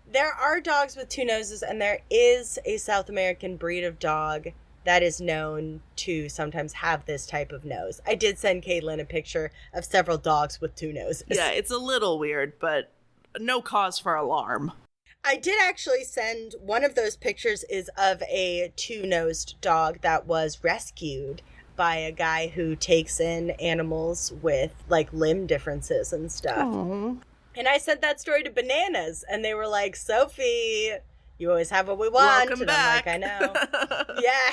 There are dogs with 2 noses, and there is a South American breed of dog that is known to sometimes have this type of nose. I did send Katelyn a picture of several dogs with 2 noses. Yeah, it's a little weird, but no cause for alarm. I did actually send one of those pictures is of a 2-nosed dog that was rescued by a guy who takes in animals with, like, limb differences and stuff. Aww. And I sent that story to Bananas, and they were like, Sophie, you always have what we want. Welcome and back. I'm like, I know. Yeah,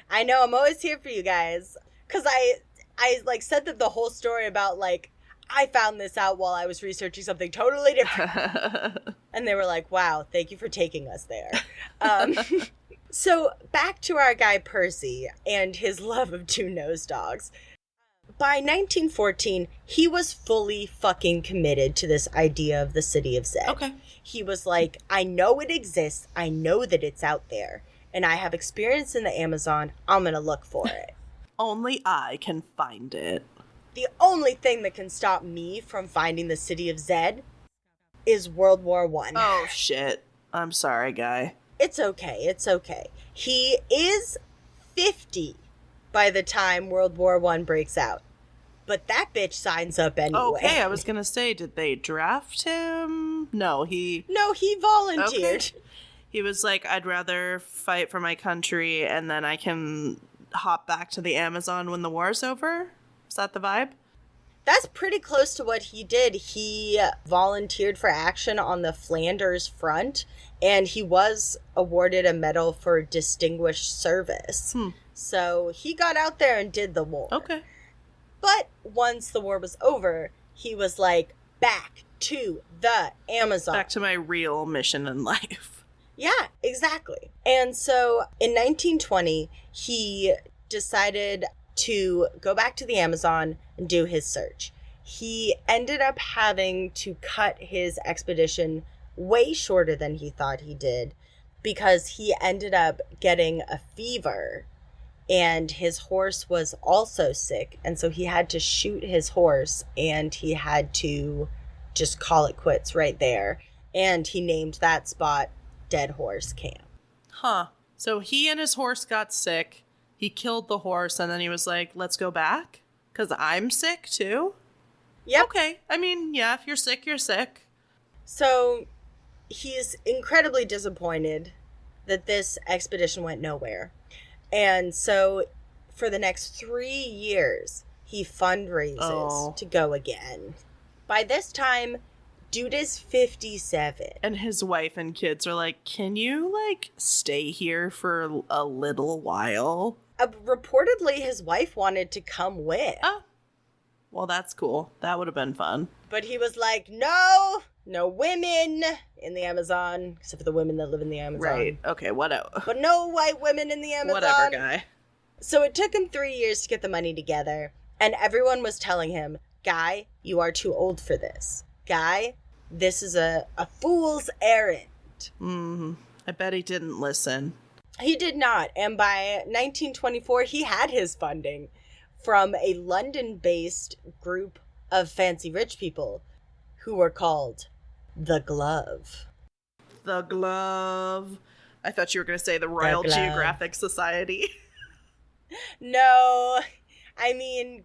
I know. I'm always here for you guys. Because I like, said that the whole story about, like, I found this out while I was researching something totally different. And they were like, wow, thank you for taking us there. So back to our guy Percy and his love of 2-nosed dogs. By 1914, he was fully fucking committed to this idea of the city of Zed. Okay. He was like, I know it exists. I know that it's out there. And I have experience in the Amazon. I'm going to look for it. Only I can find it. The only thing that can stop me from finding the city of Zed is World War I. Oh, shit. I'm sorry, guy. It's okay. It's okay. He is 50 by the time World War I breaks out. But that bitch signs up anyway. Okay, I was gonna say, did they draft him? No, he volunteered. Okay. He was like, I'd rather fight for my country and then I can hop back to the Amazon when the war's over? Is that the vibe? That's pretty close to what he did. He volunteered for action on the Flanders front, and he was awarded a medal for distinguished service. So he got out there and did the war. Okay. But once the war was over, he was like, back to the Amazon. Back to my real mission in life. Yeah, exactly. And so in 1920, he decided to go back to the Amazon and do his search. He ended up having to cut his expedition way shorter than he thought he did. because he ended up getting a fever and his horse was also sick. And so he had to shoot his horse and he had to just call it quits right there. And he named that spot Dead Horse Camp. Huh. So he and his horse got sick. He killed the horse and then he was like, let's go back? Because I'm sick too? Yep. Okay. I mean, yeah, if you're sick, you're sick. So he's incredibly disappointed that this expedition went nowhere. And so for the next 3 years, he fundraises to go again. By this time, dude is 57. And his wife and kids are like, can you, like, stay here for a little while? Reportedly, his wife wanted to come with. Oh. Well, that's cool. That would have been fun. But he was like, no women in the Amazon, except for the women that live in the Amazon. Right. Okay, whatever. But no white women in the Amazon. Whatever, guy. So it took him 3 years to get the money together. And everyone was telling him, Guy, you are too old for this. Guy, this is a fool's errand. I bet he didn't listen. He did not. And by 1924, he had his funding from a London-based group of fancy rich people who were called the Glove. The Glove. I thought you were going to say the Royal Geographic Society. No. I mean,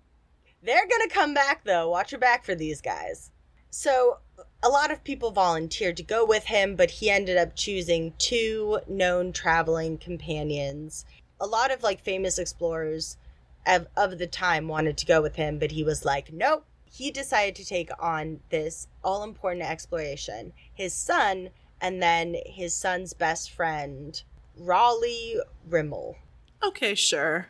they're going to come back, though. Watch your back for these guys. So a lot of people volunteered to go with him, but he ended up choosing 2 known traveling companions. A lot of, like, famous explorers of the time wanted to go with him, but he was like, nope. He decided to take on this all-important exploration. His son, and then his son's best friend, Raleigh Rimmel. Okay, sure.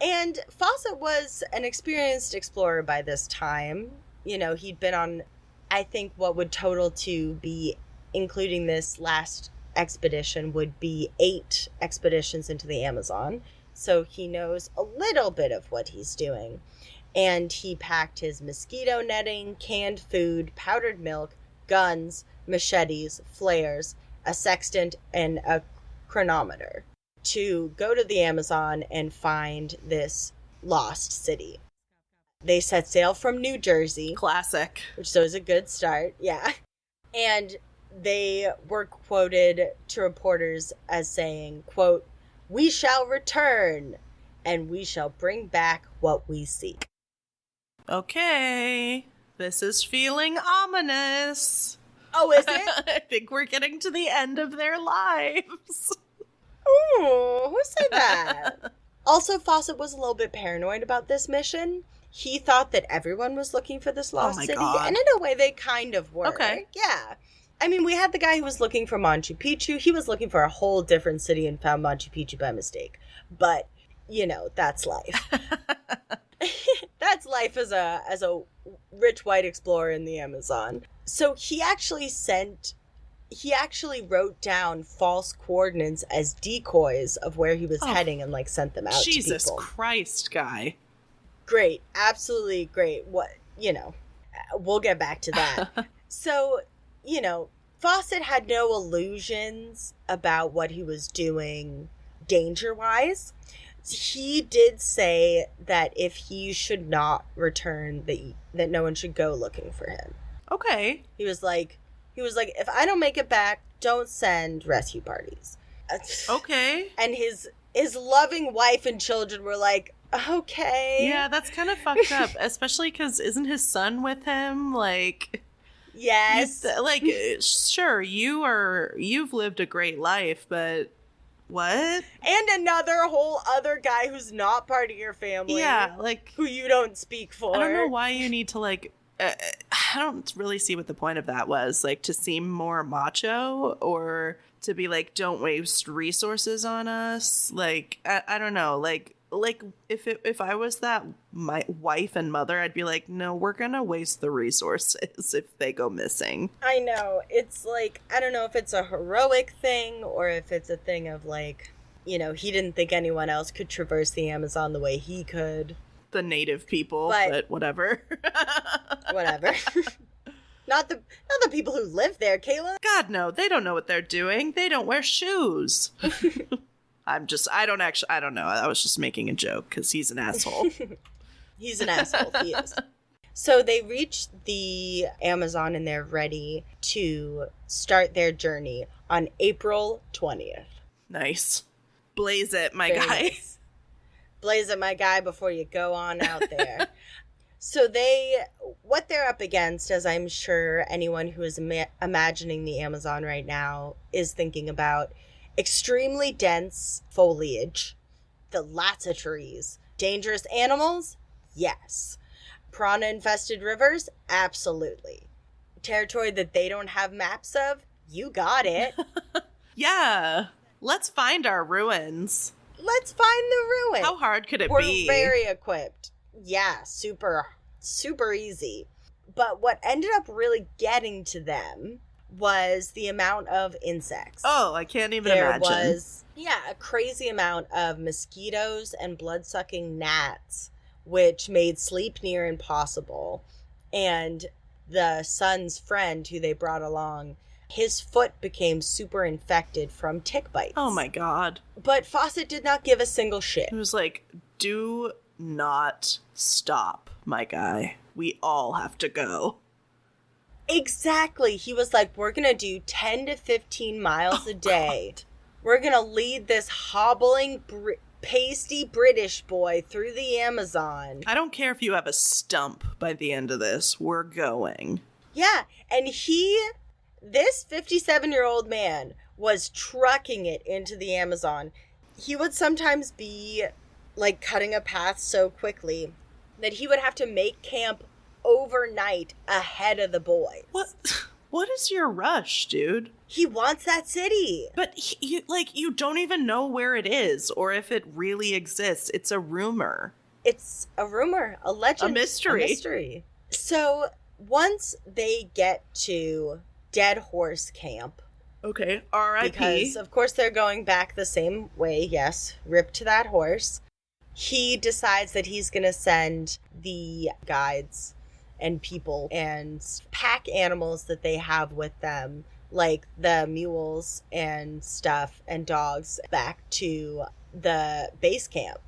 And Fawcett was an experienced explorer by this time. You know, he'd been on, I think, what would total to be, including this last expedition, would be 8 expeditions into the Amazon. So he knows a little bit of what he's doing. And he packed his mosquito netting, canned food, powdered milk, guns, machetes, flares, a sextant, and a chronometer to go to the Amazon and find this lost city. They set sail from New Jersey. Classic. Which is a good start, yeah. And they were quoted to reporters as saying, quote, "We shall return, and we shall bring back what we seek." Okay. This is feeling ominous. Oh, is it? I think we're getting to the end of their lives. Ooh, who said that? Also, Fawcett was a little bit paranoid about this mission. He thought that everyone was looking for this lost city. God. And in a way, they kind of were. Okay. Yeah. I mean, we had the guy who was looking for Machu Picchu. He was looking for a whole different city and found Machu Picchu by mistake. But, you know, that's life. That's life as a rich white explorer in the Amazon. So he actually wrote down false coordinates as decoys of where he was heading and like sent them out to people. Jesus Christ, guy. Great. Absolutely great. What, you know, we'll get back to that. So, you know, Fawcett had no illusions about what he was doing danger-wise. He did say that if he should not return, that no one should go looking for him. Okay. He was like, if I don't make it back, don't send rescue parties. Okay. And his loving wife and children were like, okay. Yeah, that's kind of fucked up, especially because isn't his son with him? Like, yes. Like, sure, you've lived a great life, but what? And another whole other guy who's not part of your family. Yeah, like, who you don't speak for. I don't know why you need to, like, I don't really see what the point of that was. Like, to seem more macho or to be like, don't waste resources on us. Like, I don't know. Like if I was that my wife and mother, I'd be like, no, we're gonna waste the resources if they go missing. I know. It's like, I don't know if it's a heroic thing or if it's a thing of like, you know, he didn't think anyone else could traverse the Amazon the way he could. The native people, but whatever. Whatever. Not the people who live there, Kayla. God, no, they don't know what they're doing. They don't wear shoes. I don't know. I was just making a joke because he's an asshole. He's an asshole, he is. So they reach the Amazon and they're ready to start their journey on April 20th. Nice. Blaze it, my Very guy. nice. Blaze it, my guy, before you go on out there. So what they're up against, as I'm sure anyone who is imagining the Amazon right now is thinking about, extremely dense foliage, lots of trees, dangerous animals, yes. Piranha-infested rivers, absolutely. Territory that they don't have maps of, you got it. Yeah. Let's find our ruins. Let's find the ruin. How hard could it We're be? very equipped. Yeah, super easy. But what ended up really getting to them was the amount of insects. Oh, I can't even There imagine. was, a crazy amount of mosquitoes and blood-sucking gnats, which made sleep near impossible. And the son's friend, who they brought along, his foot became super infected from tick bites. Oh my god. But Fawcett did not give a single shit. He was like, do not stop, my guy. We all have to go. Exactly. He was like, we're going to do 10 to 15 miles a day. God. We're going to lead this hobbling, pasty British boy through the Amazon. I don't care if you have a stump by the end of this. We're going. Yeah. And this 57-year-old man was trucking it into the Amazon. He would sometimes be like cutting a path so quickly that he would have to make camp overnight ahead of the boys. What is your rush, dude? He wants that city. But you don't even know where it is or if it really exists. It's a rumor. It's a rumor, a legend, A mystery. A mystery. So once they get to Dead Horse Camp, Okay, R.I.P. because of course they're going back the same way, yes, rip to that horse, he decides that he's going to send the guides and people and pack animals that they have with them, like the mules and stuff and dogs, back to the base camp.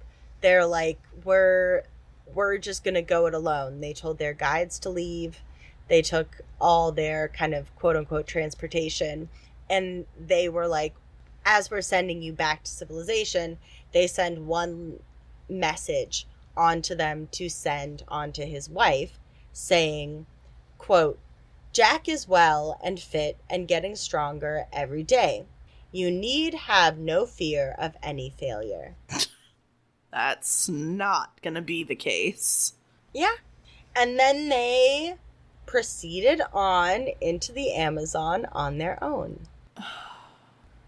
They're like, we're just going to go it alone. They told their guides to leave. They took all their kind of quote-unquote transportation, and they were like, as we're sending you back to civilization, they send one message onto them to send onto his wife, saying, quote, Jack is well and fit and getting stronger every day. You need have no fear of any failure. That's not gonna be the case. Yeah. And then they proceeded on into the Amazon on their own.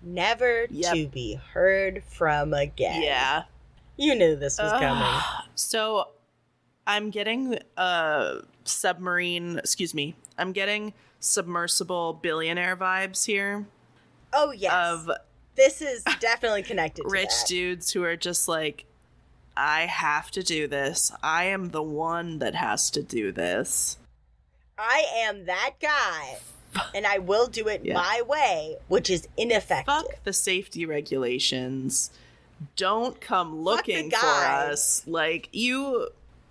Never to be heard from again. Yeah. You knew this was coming. So I'm getting I'm getting submersible billionaire vibes here. Oh, yes. Of this is definitely connected to rich that. dudes who are just like, I have to do this. I am the one that has to do this. I am that guy, and I will do it my way, which is ineffective. Fuck the safety regulations. Don't come looking for guy. us. Like,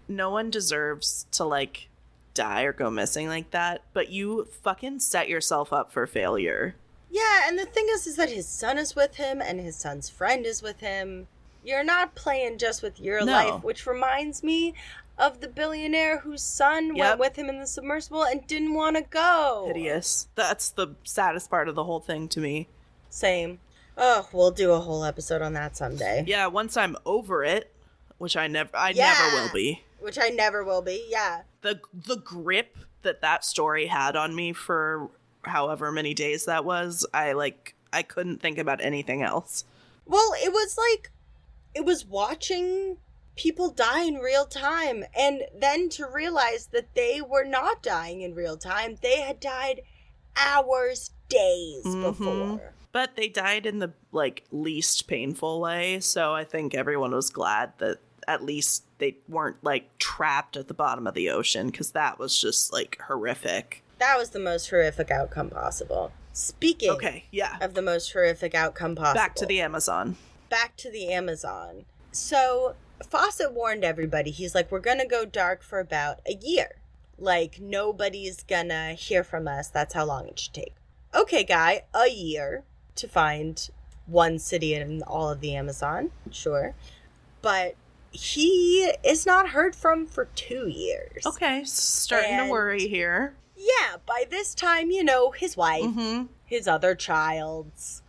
no one deserves to, like, die or go missing like that, but you fucking set yourself up for failure. Yeah, and the thing is that his son is with him, and his son's friend is with him. You're not playing just with your life, which reminds me of the billionaire whose son went with him in the submersible and didn't want to go. Hideous. That's the saddest part of the whole thing to me. Same. Oh, we'll do a whole episode on that someday. Yeah, once I'm over it, which I never will be. Which I never will be, yeah. The grip that story had on me for however many days that was, I couldn't think about anything else. Well, it was watching people die in real time, and then to realize that they were not dying in real time. They had died hours, days before. But they died in the, least painful way, so I think everyone was glad that at least they weren't, trapped at the bottom of the ocean, because that was just, horrific. That was the most horrific outcome possible. Speaking of the most horrific outcome possible. Back to the Amazon. So Fawcett warned everybody. He's like, we're going to go dark for about a year. Like, nobody's going to hear from us. That's how long it should take. Okay, guy, a year to find one city in all of the Amazon. Sure. But he is not heard from for 2 years. Okay, starting to worry here. Yeah, by this time, you know, his wife, his other childs,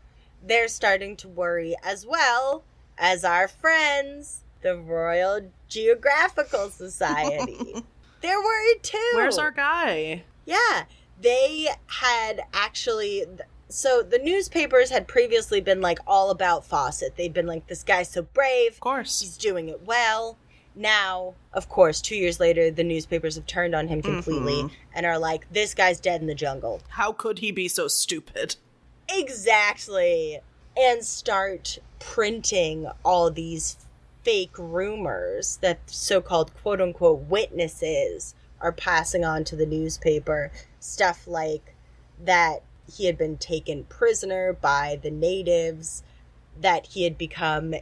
they're starting to worry as well as our friends, the Royal Geographical Society. They're worried too. Where's our guy? Yeah, they had actually... So the newspapers had previously been, like, all about Fawcett. They'd been like, this guy's so brave. Of course. He's doing it well. Now, of course, 2 years later, the newspapers have turned on him completely and are like, this guy's dead in the jungle. How could he be so stupid? Exactly. And start printing all these fake rumors that so-called quote-unquote witnesses are passing on to the newspaper. Stuff like that he had been taken prisoner by the natives, that he had become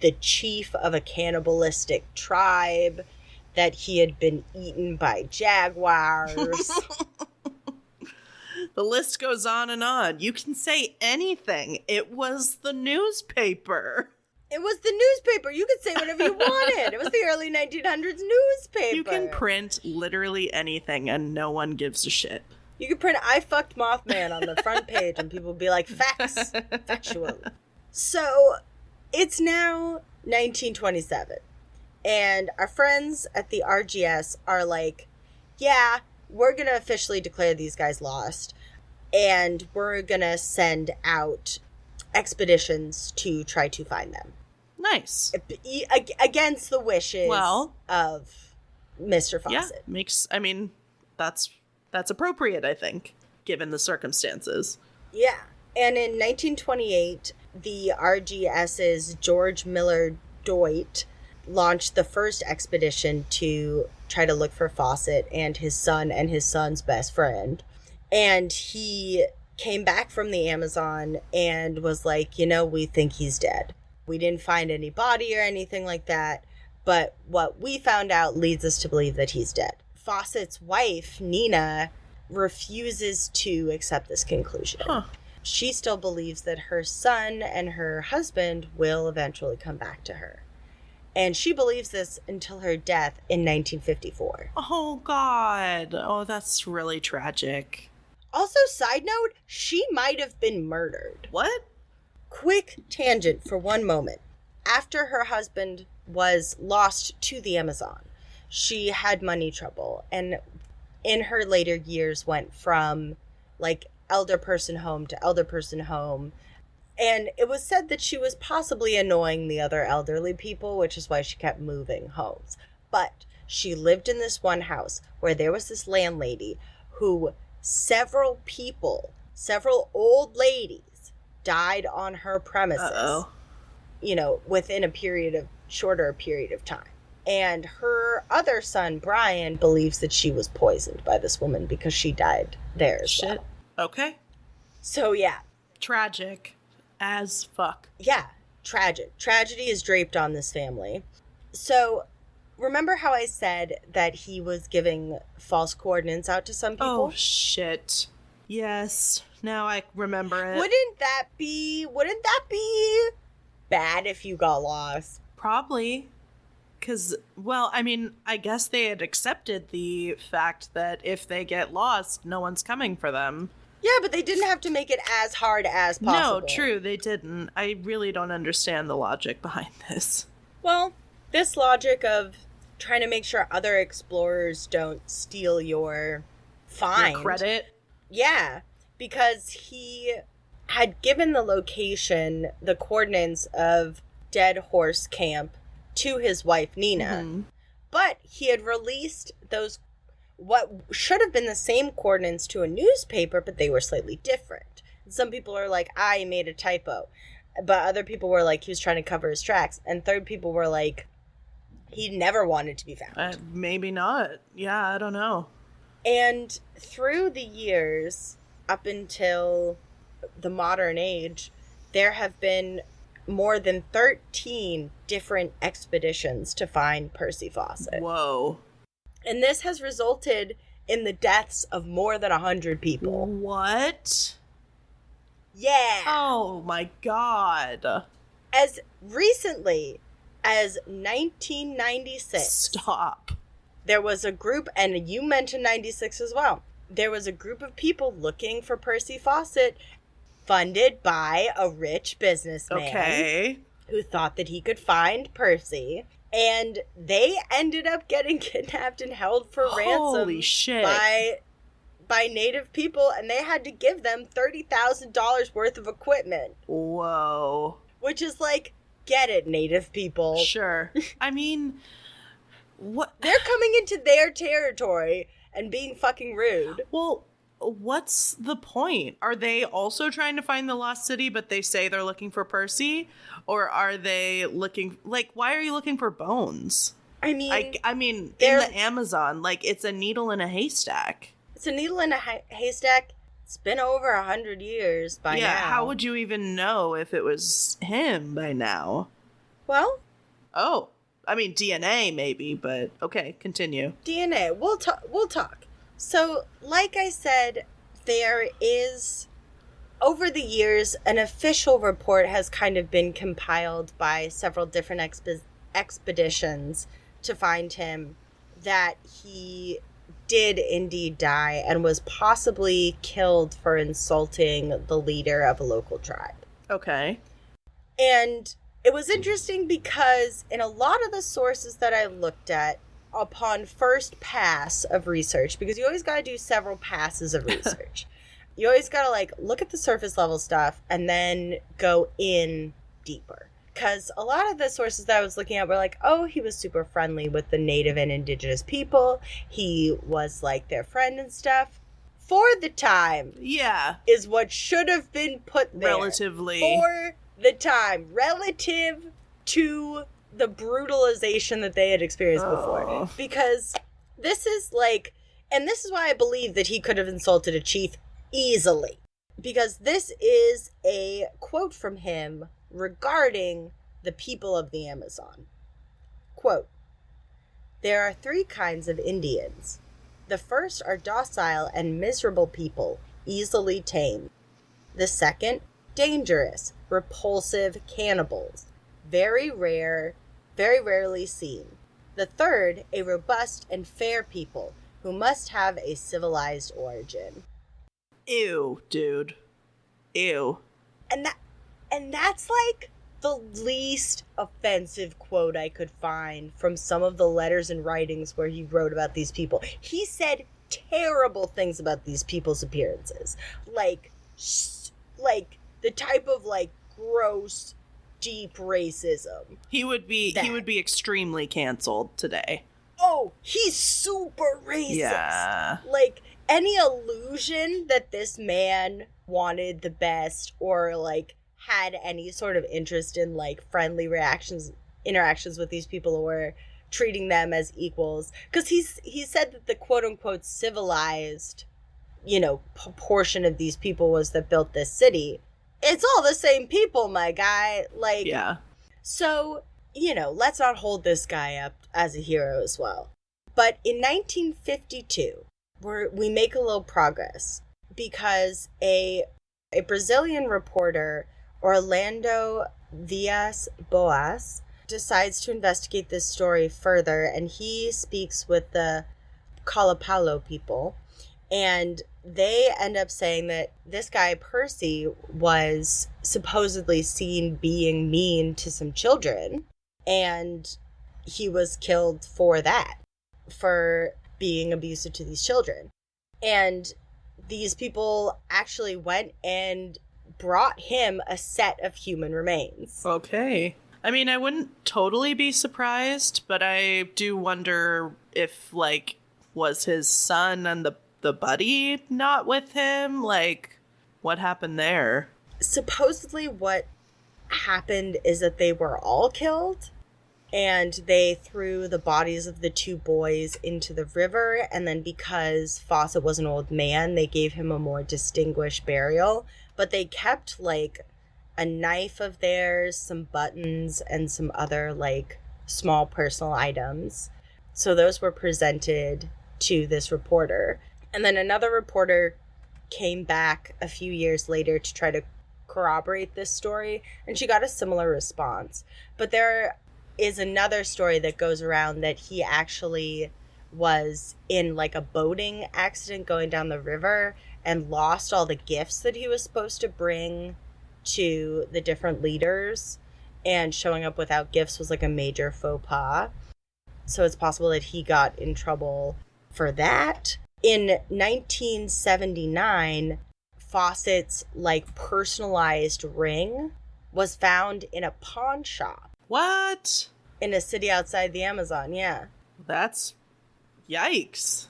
the chief of a cannibalistic tribe, that he had been eaten by jaguars. The list goes on and on. You can say anything. It was the newspaper. It was the newspaper. You could say whatever you wanted. It was the early 1900s newspaper. You can print literally anything and no one gives a shit. You could print I fucked Mothman on the front page and people would be like, facts, factual. So it's now 1927 and our friends at the RGS are like, yeah, we're going to officially declare these guys lost and we're going to send out expeditions to try to find them. Nice. Against the wishes of Mr. Fawcett. Yeah, that's appropriate, I think, given the circumstances. Yeah. And in 1928, the RGS's George Miller Deutt launched the first expedition to try to look for Fawcett and his son's best friend. And he came back from the Amazon and was like, you know, we think he's dead. We didn't find any body or anything like that, but what we found out leads us to believe that he's dead. Fawcett's wife, Nina, refuses to accept this conclusion. She still believes that her son and her husband will eventually come back to her. And she believes this until her death in 1954. Oh, God. Oh, that's really tragic. Also, side note, she might have been murdered. What? Quick tangent for one moment. After her husband was lost to the Amazon, she had money trouble, and in her later years went from, like, elder person home to elder person home. And it was said that she was possibly annoying the other elderly people, which is why she kept moving homes. But she lived in this one house where there was this landlady who several old ladies died on her premises, you know, within shorter period of time. And her other son, Brian, believes that she was poisoned by this woman because she died there as well. Okay. So, yeah. Tragic as fuck. Yeah, tragic. Tragedy is draped on this family. So, remember how I said that he was giving false coordinates out to some people? Oh, shit. Yes. Now I remember it. Wouldn't that be bad if you got lost? Probably. Because, well, I mean, I guess they had accepted the fact that if they get lost, no one's coming for them. Yeah, but they didn't have to make it as hard as possible. No, true, they didn't. I really don't understand the logic behind this. Well, this logic of trying to make sure other explorers don't steal your find. Your credit? Yeah, because he had given the location, the coordinates of Dead Horse Camp to his wife, Nina. But he had released those, what should have been the same coordinates to a newspaper, but they were slightly different. Some people are like, I made a typo. But other people were like, he was trying to cover his tracks. And third people were like, he never wanted to be found. Maybe not. Yeah, I don't know. And through the years, up until the modern age, there have been more than 13 different expeditions to find Percy Fawcett. Whoa. And this has resulted in the deaths of more than 100 people. What? Yeah. Oh my god. As recently as 1996. Stop. There was a group, and you mentioned 96 as well. There was a group of people looking for Percy Fawcett, funded by a rich businessman who thought that he could find Percy. And they ended up getting kidnapped and held for ransom shit. by native people, and they had to give them $30,000 worth of equipment. Whoa. Which is like, get it, native people. Sure. I mean, what? They're coming into their territory and being fucking rude. Well, what's the point? Are they also trying to find the lost city, but they say they're looking for Percy? Or are they looking, like, why are you looking for bones? I mean, in the Amazon, like, it's a needle in a haystack. It's a needle in a haystack. It's been over 100 years by now. Yeah, how would you even know if it was him by now? Well, oh, I mean, DNA maybe, but okay, continue. DNA, we'll talk. So, like I said, there is, over the years, an official report has kind of been compiled by several different expeditions to find him, that he did indeed die and was possibly killed for insulting the leader of a local tribe. Okay. And it was interesting because in a lot of the sources that I looked at, upon first pass of research, because you always got to do several passes of research. You always got to, like, look at the surface level stuff and then go in deeper. Because a lot of the sources that I was looking at were like, oh, he was super friendly with the native and indigenous people. He was, like, their friend and stuff. For the time. Yeah. Is what should have been put there. Relatively. For the time. Relative to the brutalization that they had experienced before. Because this is, like, and this is why I believe that he could have insulted a chief easily. Because this is a quote from him regarding the people of the Amazon. Quote, "There are 3 kinds of Indians. The first are docile and miserable people, easily tamed. The second, dangerous, repulsive cannibals, very rarely seen. The third, a robust and fair people who must have a civilized origin." Ew, dude. Ew. And that's like the least offensive quote I could find from some of the letters and writings where he wrote about these people. He said terrible things about these people's appearances. Like the type of, like, gross, deep racism. He would be extremely canceled today. Oh, he's super racist. Yeah. Like, any illusion that this man wanted the best or, like, had any sort of interest in, like, friendly interactions with these people or treating them as equals. Because he said that the quote-unquote civilized, portion of these people was that built this city. It's all the same people, my guy. Like, yeah. So, let's not hold this guy up as a hero as well. But in 1952, we make a little progress because a Brazilian reporter, Orlando Villas-Boas, decides to investigate this story further, and he speaks with the Kalapalo people, and they end up saying that this guy, Percy, was supposedly seen being mean to some children, and he was killed for that, for being abusive to these children. And these people actually went and brought him a set of human remains. Okay. I mean, I wouldn't totally be surprised, but I do wonder if, like, was his son and the buddy not with him? Like, what happened there? Supposedly what happened is that they were all killed, And they threw the bodies of the two boys into the river. And then because Fawcett was an old man, they gave him a more distinguished burial. But they kept, like, a knife of theirs, some buttons, and some other, like, small personal items. So those were presented to this reporter. And then another reporter came back a few years later to try to corroborate this story. And she got a similar response. But there is another story that goes around that he actually was in like a boating accident going down the river and lost all the gifts that he was supposed to bring to the different leaders, and showing up without gifts was like a major faux pas. So it's possible that he got in trouble for that. In 1979, Fawcett's like personalized ring was found in a pawn shop. What? In a city outside the Amazon, yeah. That's... yikes.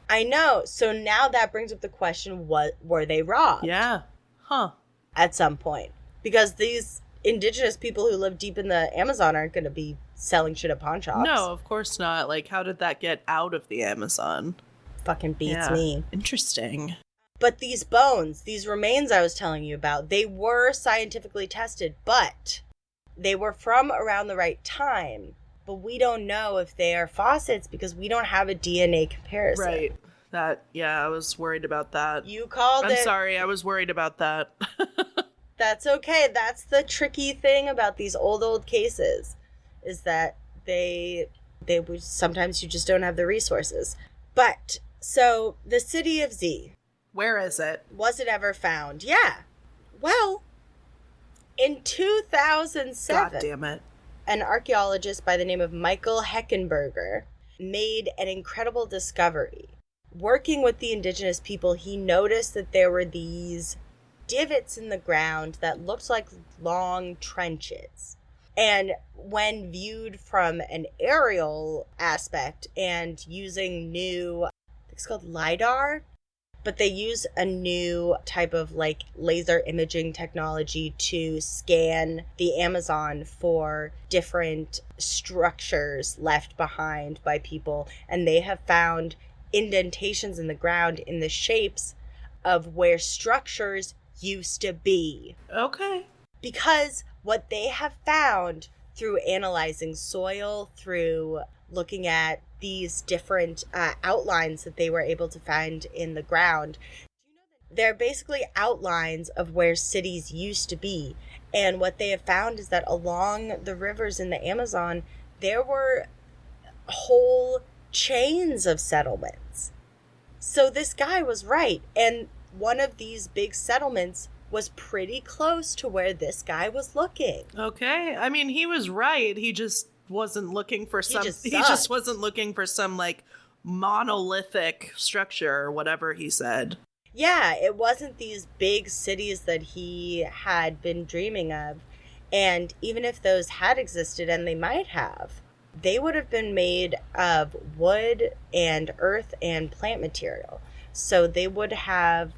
I know. So now that brings up the question, what were they robbed? Yeah. Huh. At some point. Because these indigenous people who live deep in the Amazon aren't going to be selling shit at pawn shops. No, of course not. Like, how did that get out of the Amazon? Fucking beats me. Interesting. But these bones, these remains I was telling you about, they were scientifically tested, but they were from around the right time. But we don't know if they are Fawcett's because we don't have a DNA comparison. Right. I was worried about that. You called it. I'm sorry, I was worried about that. That's okay. That's the tricky thing about these old cases, is that they sometimes you just don't have the resources. But, so, the city of Z. Where is it? Was it ever found? Yeah. Well, in 2007. God damn it. An archaeologist by the name of Michael Heckenberger made an incredible discovery. Working with the indigenous people, he noticed that there were these divots in the ground that looked like long trenches. And when viewed from an aerial aspect and using new, I think it's called LiDAR, but they use a new type of like laser imaging technology to scan the Amazon for different structures left behind by people. And they have found indentations in the ground in the shapes of where structures used to be. Okay. Because what they have found through analyzing soil, through looking at these different outlines that they were able to find in the ground, they're basically outlines of where cities used to be. And what they have found is that along the rivers in the Amazon, there were whole chains of settlements. So this guy was right. And one of these big settlements was pretty close to where this guy was looking. Okay. I mean, he was right. He just wasn't looking for some... He sucked. just wasn't looking for some, like, monolithic structure or whatever he said. Yeah, it wasn't these big cities that he had been dreaming of. And even if those had existed, and they might have, they would have been made of wood and earth and plant material. So we would have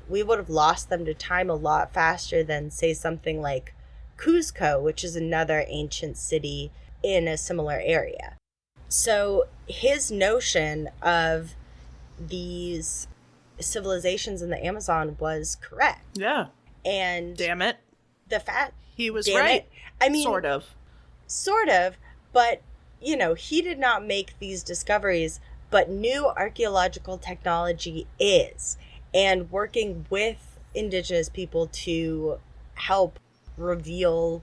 lost them to time a lot faster than, say, something like Cuzco, which is another ancient city in a similar area. So his notion of these civilizations in the Amazon was correct. Yeah. And damn it. He was right. I mean, sort of, but you know, he did not make these discoveries, but new archaeological technology is, and working with indigenous people to help reveal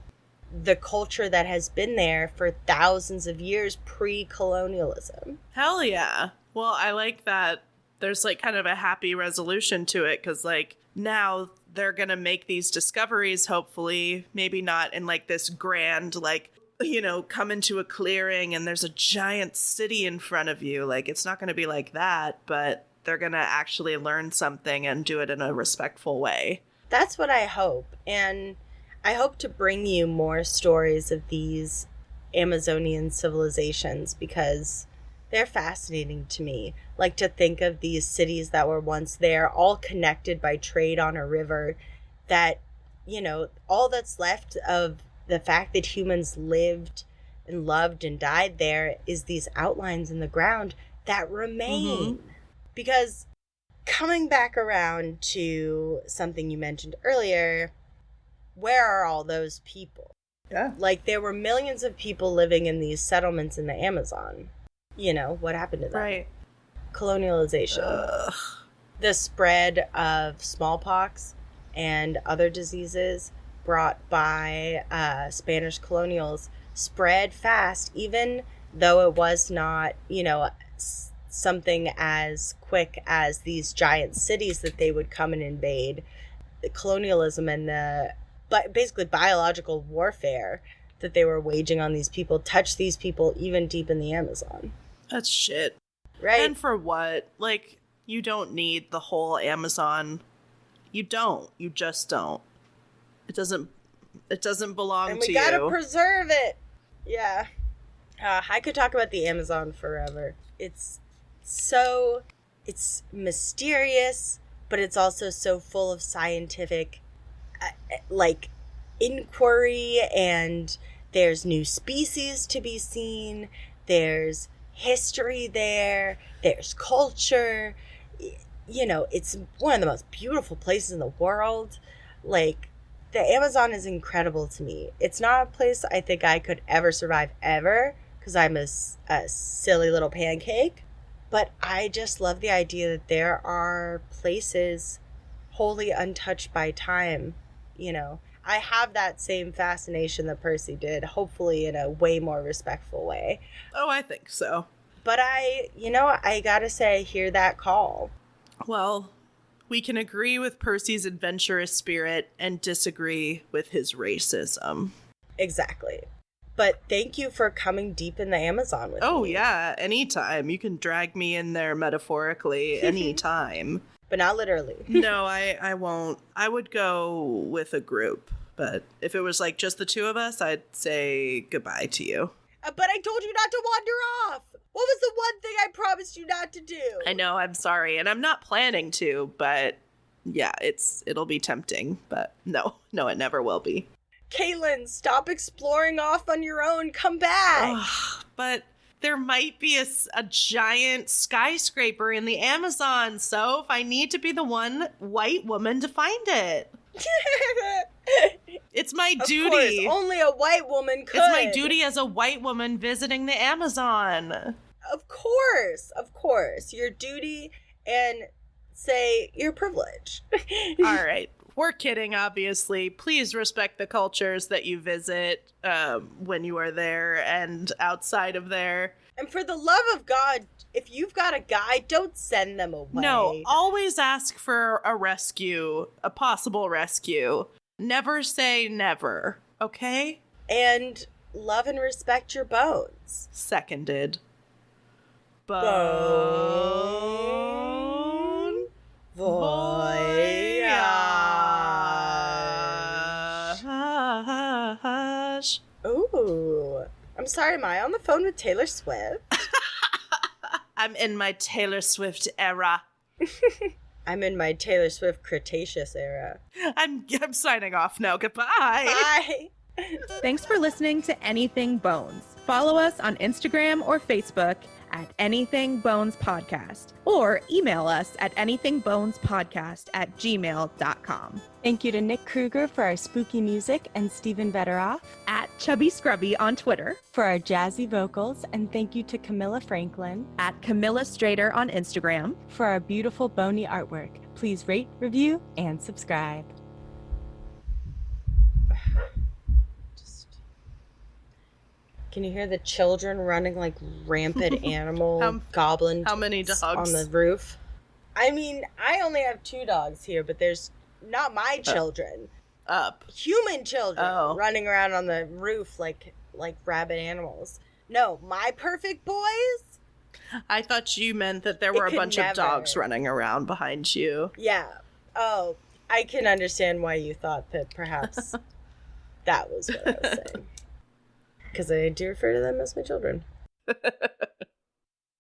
the culture that has been there for thousands of years pre-colonialism. Hell yeah. Well, I like that there's like kind of a happy resolution to it, because like now they're gonna make these discoveries, hopefully, maybe not in like this grand, like, you know, come into a clearing and there's a giant city in front of you. Like, it's not gonna be like that, but they're gonna actually learn something and do it in a respectful way. That's what I hope. And I hope to bring you more stories of these Amazonian civilizations, because they're fascinating to me. Like, to think of these cities that were once there, all connected by trade on a river, that, you know, all that's left of the fact that humans lived and loved and died there is these outlines in the ground that remain. Mm-hmm. Because coming back around to something you mentioned earlier, where are all those people? Yeah. Like, there were millions of people living in these settlements in the Amazon. You know, what happened to them? Right. Colonialization. Ugh. The spread of smallpox and other diseases brought by Spanish colonials spread fast, even though it was not, you know, something as quick as these giant cities that they would come and invade. The colonialism and the basically biological warfare that they were waging on these people touched these people even deep in the Amazon. That's shit. Right? And for what? Like, you don't need the whole Amazon. You don't. You just don't. It doesn't belong and to we you. gotta preserve it. Yeah. I could talk about the Amazon forever. It's mysterious, but it's also so full of scientific, like, inquiry, and there's new species to be seen. There's history there. There's culture. You know, it's one of the most beautiful places in the world. Like, the Amazon is incredible to me. It's not a place I think I could ever survive ever, because I'm a silly little pancake. But I just love the idea that there are places wholly untouched by time. You know, I have that same fascination that Percy did, hopefully in a way more respectful way. Oh, I think so. But I gotta say, I hear that call. Well, we can agree with Percy's adventurous spirit and disagree with his racism. Exactly. But thank you for coming deep in the Amazon with me. Oh, yeah, anytime. You can drag me in there metaphorically anytime. But not literally. No, I won't. I would go with a group. But if it was like just the two of us, I'd say goodbye to you. But I told you not to wander off. What was the one thing I promised you not to do? I know, I'm sorry, and I'm not planning to, but yeah, it'll be tempting, but no, it never will be. Katelyn, stop exploring off on your own. Come back. Ugh, but there might be a giant skyscraper in the Amazon, so if I need to be the one white woman to find it. It's my duty. Of course, only a white woman could. It's my duty as a white woman visiting the Amazon. Of course. Your duty and say your privilege. All right. We're kidding, obviously. Please respect the cultures that you visit when you are there and outside of there. And for the love of God, if you've got a guide, don't send them away. No, always ask for a rescue, a possible rescue. Never say never, okay? And love and respect your bones. Seconded. Bone. Voyage. Ooh. I'm sorry, am I on the phone with Taylor Swift? I'm in my Taylor Swift era. I'm in my Taylor Swift Cretaceous era. I'm signing off now. Goodbye. Bye. Thanks for listening to Anything Bones. Follow us on Instagram or Facebook at Anything Bones Podcast, or email us at anythingbonespodcast@gmail.com. Thank you to Nick Kruger for our spooky music and Stephen Vetteroff At Chubby Scrubby on Twitter. for our jazzy vocals, and thank you to Camilla Franklin At Camilla Strader on Instagram. for our beautiful bony artwork. Please rate, review, and subscribe. Can you hear the children running like rampant animal goblin how many dogs? on the roof? I mean, I only have 2 dogs here, but there's not my children. Up. Human children Oh. running around on the roof like rabid animals. No, my perfect boys? I thought you meant that there were a could bunch of never. dogs running around behind you. Yeah. Oh, I can understand why you thought that perhaps that was what I was saying. Because I do refer to them as my children.